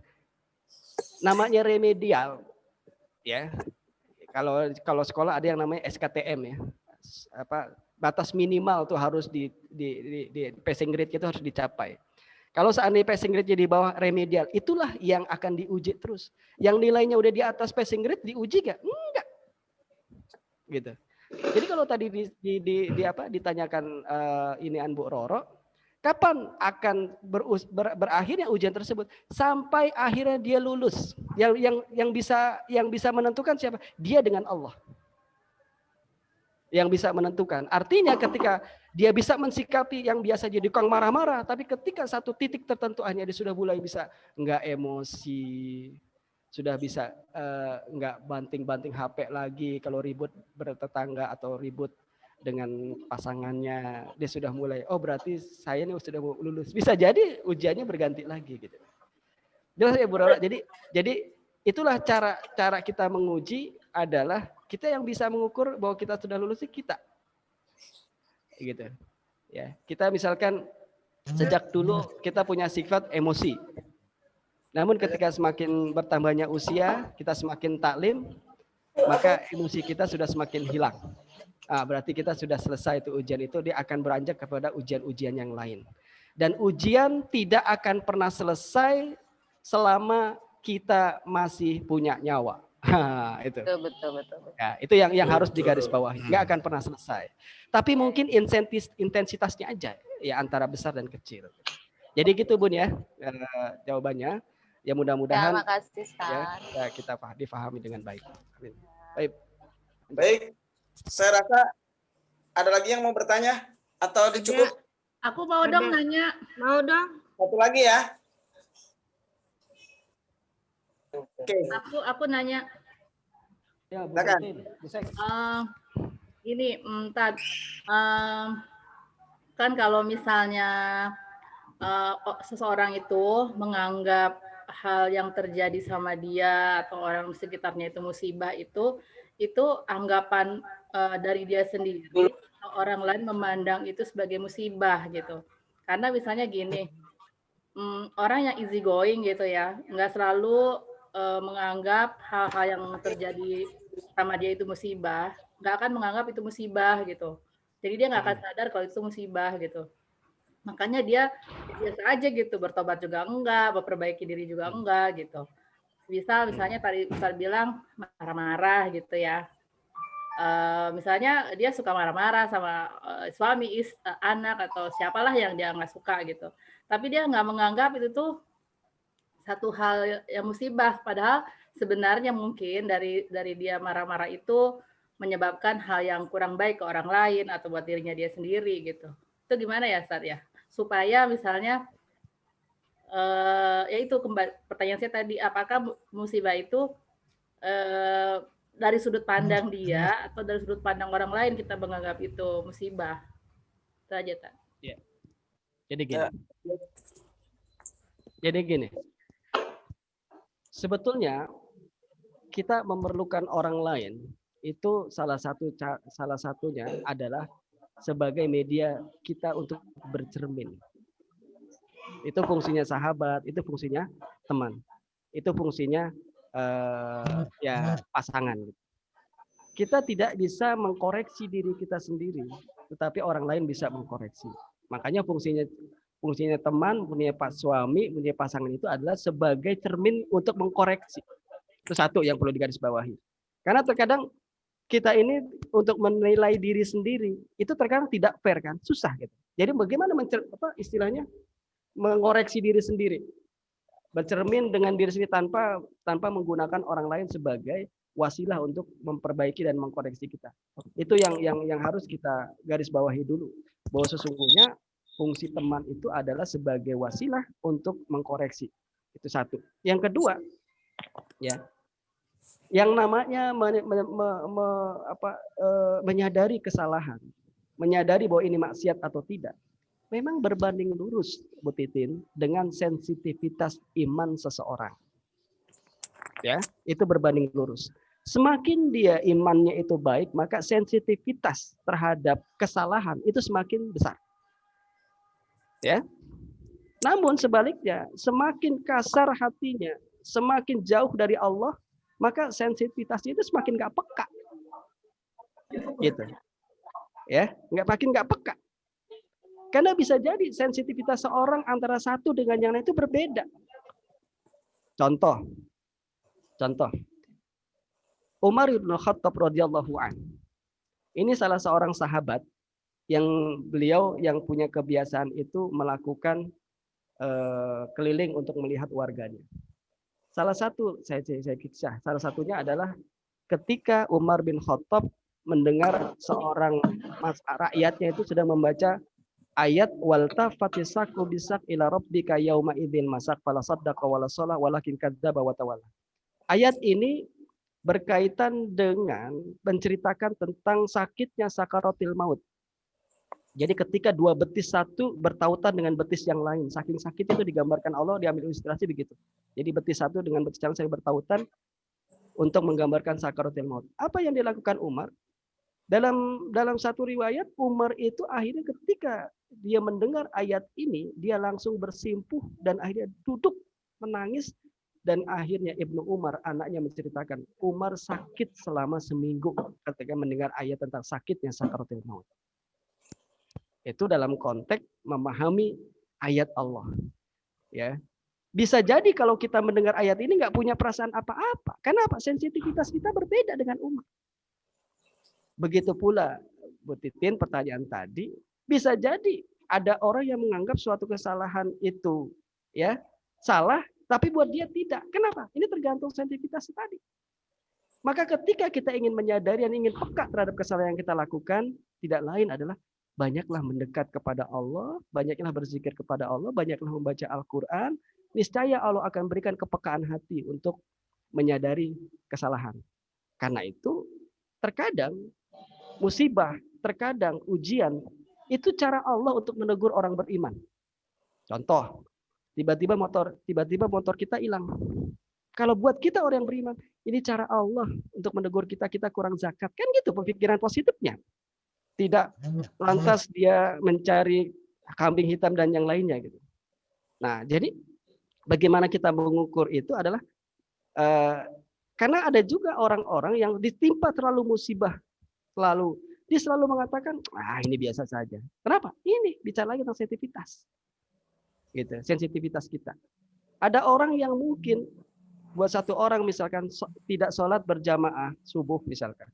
namanya remedial, ya. Kalau sekolah ada yang namanya SKTM ya, apa batas minimal tuh harus di passing grade itu harus dicapai. Kalau seandainya passing grade di bawah remedial, itulah yang akan diuji terus. Yang nilainya udah di atas passing grade diuji gak? Enggak. Gitu. Jadi kalau tadi ditanyakan ini Bu Roro, kapan akan berakhirnya ujian tersebut? Sampai akhirnya dia lulus. Yang bisa menentukan siapa? Dia dengan Allah. Yang bisa menentukan. Artinya ketika dia bisa mensikapi yang biasa jadi tukang marah-marah, tapi ketika satu titik tertentu akhirnya dia sudah mulai bisa enggak emosi, sudah bisa enggak banting-banting HP lagi kalau ribut bertetangga atau ribut dengan pasangannya, dia sudah mulai, oh berarti saya ini sudah mau lulus. Bisa jadi ujiannya berganti lagi gitu. Jelas ya Bu Rara? Jadi itulah cara kita menguji adalah kita yang bisa mengukur bahwa kita sudah lulus kita. Gitu. Ya, kita misalkan sejak dulu kita punya sifat emosi. Namun ketika semakin bertambahnya usia, kita semakin taklim, maka emosi kita sudah semakin hilang. Berarti kita sudah selesai itu ujian itu, dia akan beranjak kepada ujian-ujian yang lain. Dan ujian tidak akan pernah selesai selama kita masih punya nyawa. Itu. Betul. Ya, itu yang harus digarisbawahi. Nggak akan pernah selesai. Tapi mungkin intensitasnya aja ya antara besar dan kecil. Jadi gitu Bun ya jawabannya. Ya mudah-mudahan ya, makasih, ya kita difahami dengan baik. Amin. Baik. Saya rasa ada lagi yang mau bertanya atau cukup? Aku mau dong nanya. Mau dong. Satu lagi ya. Oke. Aku nanya. Ya, silakan. Ini kan kalau misalnya seseorang itu menganggap hal yang terjadi sama dia atau orang sekitarnya itu musibah, itu anggapan dari dia sendiri, orang lain memandang itu sebagai musibah gitu. Karena misalnya gini, orang yang easy going gitu ya, nggak selalu menganggap hal-hal yang terjadi sama dia itu musibah, nggak akan menganggap itu musibah gitu. Jadi dia nggak akan sadar kalau itu musibah gitu. Makanya dia biasa aja gitu, bertobat juga enggak, memperbaiki diri juga enggak gitu. Misalnya tadi Ustaz bilang marah-marah gitu ya. Misalnya dia suka marah-marah sama suami, anak atau siapalah yang dia nggak suka gitu. Tapi dia nggak menganggap itu tuh satu hal yang musibah, padahal sebenarnya mungkin dari dia marah-marah itu menyebabkan hal yang kurang baik ke orang lain atau buat dirinya dia sendiri gitu. Itu gimana ya Ustaz ya? Supaya misalnya ya itu pertanyaan saya tadi, apakah musibah itu dari sudut pandang dia atau dari sudut pandang orang lain kita menganggap itu musibah? Itu aja, Tak. Ya. Jadi gini. Sebetulnya kita memerlukan orang lain itu salah satunya adalah sebagai media kita untuk bercermin. Itu fungsinya sahabat, itu fungsinya teman, itu fungsinya ya pasangan. Kita tidak bisa mengkoreksi diri kita sendiri, tetapi orang lain bisa mengkoreksi. Makanya fungsinya teman, punya suami, punya pasangan itu adalah sebagai cermin untuk mengkoreksi. Itu satu yang perlu digarisbawahi. Karena terkadang kita ini untuk menilai diri sendiri itu terkadang tidak fair kan, susah gitu. Jadi bagaimana istilahnya mengoreksi diri sendiri, bercermin dengan diri sendiri tanpa menggunakan orang lain sebagai wasilah untuk memperbaiki dan mengkoreksi kita. Itu yang harus kita garis bawahi dulu, bahwa sesungguhnya fungsi teman itu adalah sebagai wasilah untuk mengkoreksi. Itu satu. Yang kedua, ya, yang namanya menyadari kesalahan, menyadari bahwa ini maksiat atau tidak, memang berbanding lurus, Bu Titin, dengan sensitivitas iman seseorang. Ya, itu berbanding lurus. Semakin dia imannya itu baik, maka sensitivitas terhadap kesalahan itu semakin besar. Ya. Namun sebaliknya, semakin kasar hatinya, semakin jauh dari Allah, maka sensitivitasnya itu semakin nggak peka. Gitu. Ya, makin nggak peka. Karena bisa jadi sensitivitas seorang antara satu dengan yang lain itu berbeda. Contoh. Umar bin Khattab radhiyallahu anhu. Ini salah seorang sahabat yang beliau yang punya kebiasaan itu melakukan keliling untuk melihat warganya. Salah satu saya kisah, salah satunya adalah ketika Umar bin Khattab mendengar seorang rakyatnya itu sedang membaca ayat wal tafatisaqu bisaq ila rabbika yauma idzil masak fala saddaqa wala shalah walakin kadzdzaba wa tawalla. Ayat ini berkaitan dengan menceritakan tentang sakitnya sakaratil maut. Jadi ketika dua betis satu bertautan dengan betis yang lain, saking sakit itu digambarkan Allah, diambil ilustrasi begitu. Jadi betis satu dengan betis yang lain bertautan untuk menggambarkan sakaratul maut. Apa yang dilakukan Umar? Dalam satu riwayat, Umar itu akhirnya ketika dia mendengar ayat ini, dia langsung bersimpuh dan akhirnya duduk menangis. Dan akhirnya Ibnu Umar, anaknya menceritakan, Umar sakit selama seminggu ketika mendengar ayat tentang sakitnya sakaratul maut. Itu dalam konteks memahami ayat Allah. Ya, bisa jadi kalau kita mendengar ayat ini nggak punya perasaan apa-apa. Kenapa? Sensitivitas kita berbeda dengan Umar. Begitu pula, Bu Titin, pertanyaan tadi, bisa jadi ada orang yang menganggap suatu kesalahan itu ya salah, tapi buat dia tidak. Kenapa? Ini tergantung sensitivitas tadi. Maka ketika kita ingin menyadari dan ingin peka terhadap kesalahan yang kita lakukan, tidak lain adalah banyaklah mendekat kepada Allah, banyaklah berzikir kepada Allah, banyaklah membaca Al-Quran, niscaya Allah akan berikan kepekaan hati untuk menyadari kesalahan. Karena itu, terkadang musibah, terkadang ujian Itu cara Allah untuk menegur orang beriman. Contoh, tiba-tiba motor kita hilang. Kalau buat kita orang yang beriman, ini cara Allah untuk menegur kita kurang zakat. Kan gitu pemikiran positifnya. Tidak lantas dia mencari kambing hitam dan yang lainnya gitu. Nah, jadi bagaimana kita mengukur itu adalah karena ada juga orang-orang yang ditimpa terlalu musibah, dia selalu mengatakan, ini biasa saja. Kenapa? Ini bicara lagi tentang sensitivitas. Gitu, sensitivitas kita. Ada orang yang mungkin buat satu orang misalkan tidak sholat berjamaah subuh misalkan,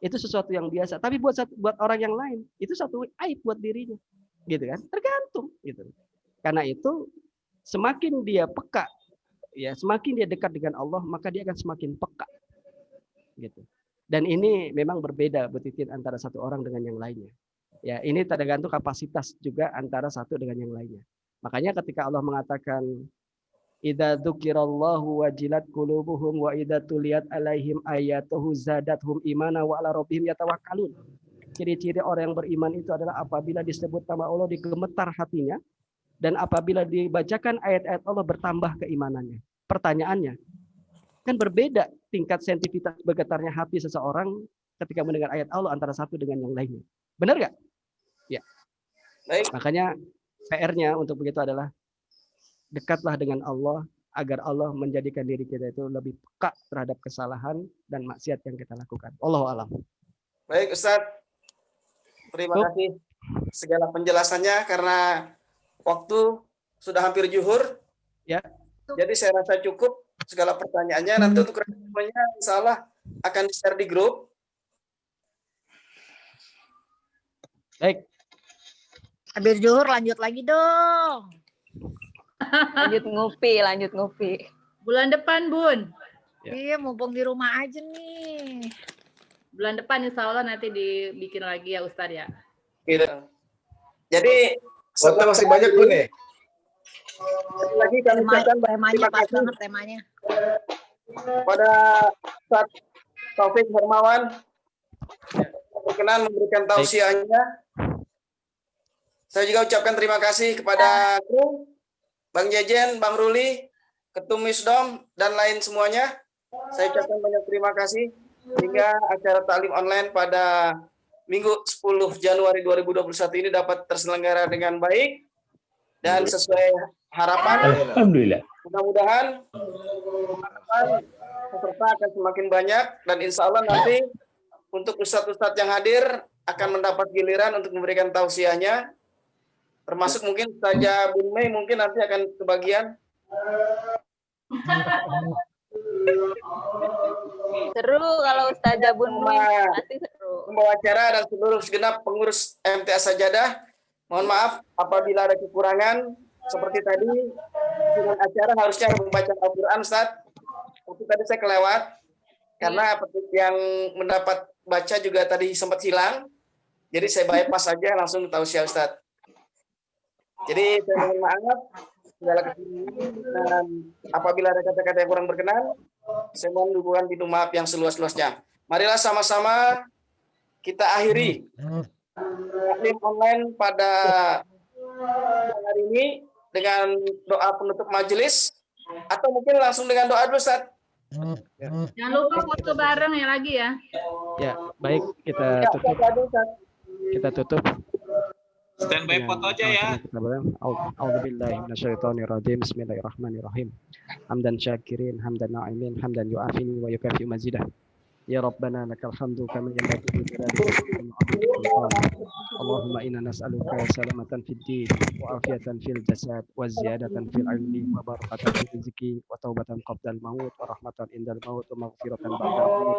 itu sesuatu yang biasa. Tapi buat orang yang lain itu satu aib buat dirinya, gitu kan? Tergantung, gitu. Karena itu semakin dia peka, ya semakin dia dekat dengan Allah, maka dia akan semakin peka, gitu. Dan ini memang berbeda Bu Titin antara satu orang dengan yang lainnya. Ya ini tergantung kapasitas juga antara satu dengan yang lainnya. Makanya ketika Allah mengatakan idza dzukirallahu wajilat qulubuhum wa idza tuliyat alaihim ayatuhu zadatuhum imana wa ala rabbihim yatawakkalun. Ciri-ciri orang yang beriman itu adalah apabila disebut nama Allah digemetar hatinya, dan apabila dibacakan ayat-ayat Allah bertambah keimanannya. Pertanyaannya, kan berbeda tingkat sensitivitas bergetarnya hati seseorang ketika mendengar ayat Allah antara satu dengan yang lainnya. Benar nggak? Ya. Baik. Makanya PR-nya untuk begitu adalah dekatlah dengan Allah agar Allah menjadikan diri kita itu lebih peka terhadap kesalahan dan maksiat yang kita lakukan. Allahu a'lam. Baik Ustadz, terima kasih segala penjelasannya karena waktu sudah hampir zuhur. Ya. Jadi saya rasa cukup segala pertanyaannya. Nanti untuk responnya insya Allah akan di-share di grup. Baik. Habis zuhur lanjut lagi dong. Lanjut ngopi. Bulan depan, Bun. Ya. Iya, mumpung di rumah aja nih. Bulan depan insya Allah nanti dibikin lagi ya Ustadz ya. Gitu. Jadi Waktu masih banyak Bun nih. lagi kami ucapkan Temanya terima pas kasih banget temanya. pada Ustadz Taufik Hermawan berkenan memberikan tausiahnya. Saya juga ucapkan terima kasih kepada kru, Bang Jejen, Bang Ruli, Ketum Wisdom, dan lain semuanya. Saya ucapkan banyak terima kasih hingga acara taklim online pada Minggu 10 Januari 2021 ini dapat terselenggara dengan baik dan sesuai harapan. Alhamdulillah. Mudah-mudahan peserta akan semakin banyak dan insya Allah nanti untuk ustadz-ustadz yang hadir akan mendapat giliran untuk memberikan tausiahnya. Termasuk mungkin saja Bun Mei mungkin nanti akan kebagian. Seru kalau Ustazah Bun Mei, pasti seru. Pembawa acara dan seluruh segenap pengurus MTA Sajadah, mohon maaf apabila ada kekurangan seperti tadi dengan acara harusnya membaca Al-Quran Ustaz. Tapi tadi saya kelewat karena yang mendapat baca juga tadi sempat hilang. Jadi saya bypass saja langsung tausiah Ustaz. Jadi saya mohon maaf segala kekurangan dan apabila ada kata-kata yang kurang berkenan, saya mohon dukungan pintu maaf yang seluas-luasnya. Marilah sama-sama kita akhiri taklim online pada hari ini dengan doa penutup majelis atau mungkin langsung dengan doa dulu Ustaz. Jangan lupa foto bareng ya lagi ya. Ya, baik kita tutup. Kita tutup. Standby foto aja ya. A'udzubillahi minasyaitonirrajim. Bismillahirrahmanirrahim. Hamdan syakirin, hamdan na'imin, hamdan yu'afini wa yukafi mazidah. Ya Rabbana lakal hamdu kama yanbaghi li jalali Allahumma inna nas'aluka salamatan fid din wa afiyatan fil jasad wa ziyadatan fil ilmi wa barakatan fil rizqi wa taubatan qabla al maut wa rahmatan indal maut wa maghfiratan ba'da al maut.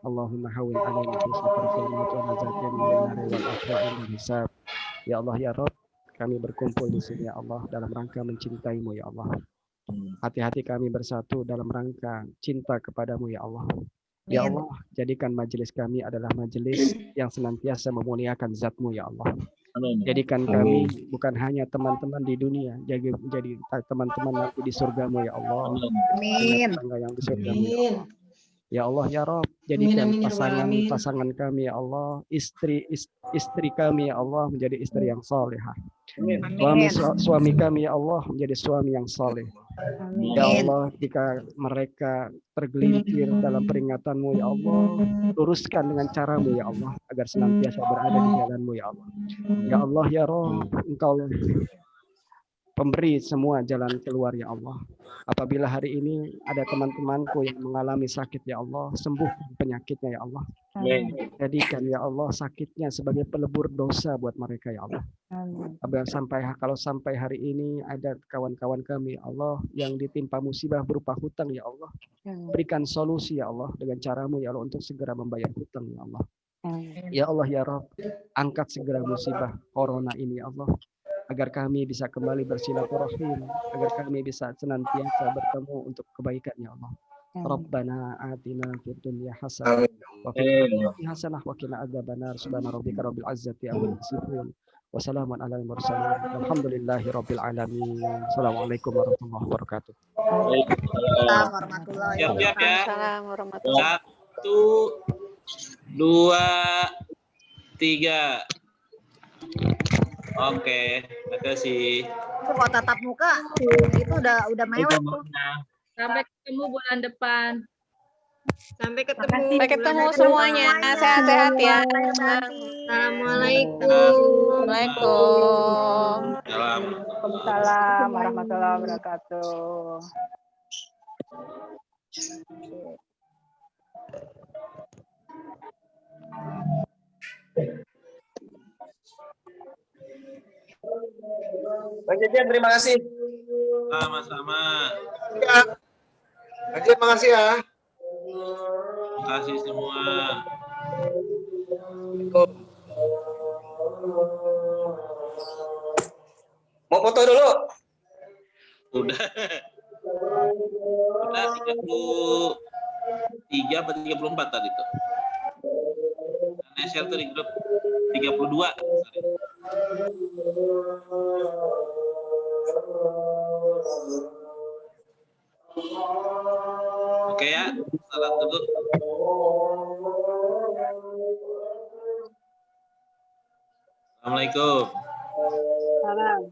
Allahumma hawwin 'alaina fi sakratil maut wa najatan min nar wal akhirati hisab. Ya Allah ya Rabb, kami berkumpul di sini ya Allah dalam rangka mencintai-Mu ya Allah. Hati-hati kami bersatu dalam rangka cinta kepadamu ya Allah. Ya Allah, jadikan majelis kami adalah majelis yang senantiasa memuliakan zat-Mu ya Allah. Jadikan kami bukan hanya teman-teman di dunia, jadi teman-teman nanti di surga-Mu ya Allah. Amin. Yang di surga-Mu ya Allah. Ya Allah ya Rob, jadikan pasangan kami ya Allah, istri kami ya Allah menjadi istri yang salehah. Suami kami ya Allah menjadi suami yang saleh. Ya Allah, jika mereka tergelincir dalam peringatanmu ya Allah, luruskan dengan caramu ya Allah, agar senantiasa berada di jalanmu ya Allah. Ya Allah ya Rob, Engkau pemberi semua jalan keluar ya Allah. Apabila hari ini ada teman-temanku yang mengalami sakit ya Allah, sembuhkan penyakitnya ya Allah. Jadikan ya Allah sakitnya sebagai pelebur dosa buat mereka ya Allah. Kalau sampai hari ini ada kawan-kawan kami ya Allah yang ditimpa musibah berupa hutang ya Allah, berikan solusi ya Allah dengan caramu ya Allah untuk segera membayar hutang ya Allah. Ya Allah ya Rabb, angkat segera musibah corona ini ya Allah, agar kami bisa kembali bersilaturahim, agar kami bisa senantiasa bertemu untuk kebaikan ya Allah. Rabbana atina fid dunya hasanah wa fil akhirati hasanah wa qina adzabannar. Subhana rabbika rabbil izzati amma yasifun wa salamun alal mursalin walhamdulillahi rabbil alamin. Assalamualaikum warahmatullahi wabarakatuh. Waalaikumsalam warahmatullahi Siap-siap ya. Waalaikumsalam warahmatullahi 1, 2, 3. Oke, makasih. Itu kalau tatap muka itu udah mewek tuh. Sampai ketemu bulan depan. Sampai ketemu. Sampai ketemu semuanya. Sehat-sehat ya. Assalamualaikum. Waalaikumsalam. Waalaikumsalam warahmatullahi wabarakatuh. Bang Jejen, terima kasih. Sama-sama. Ya. Aja, makasih ya. Terima kasih semua. Mau foto dulu? Udah 33 apa 34 tadi tuh. Share tuh di grup 32. Sorry. Oke ya, salat dulu. Assalamualaikum. Salam.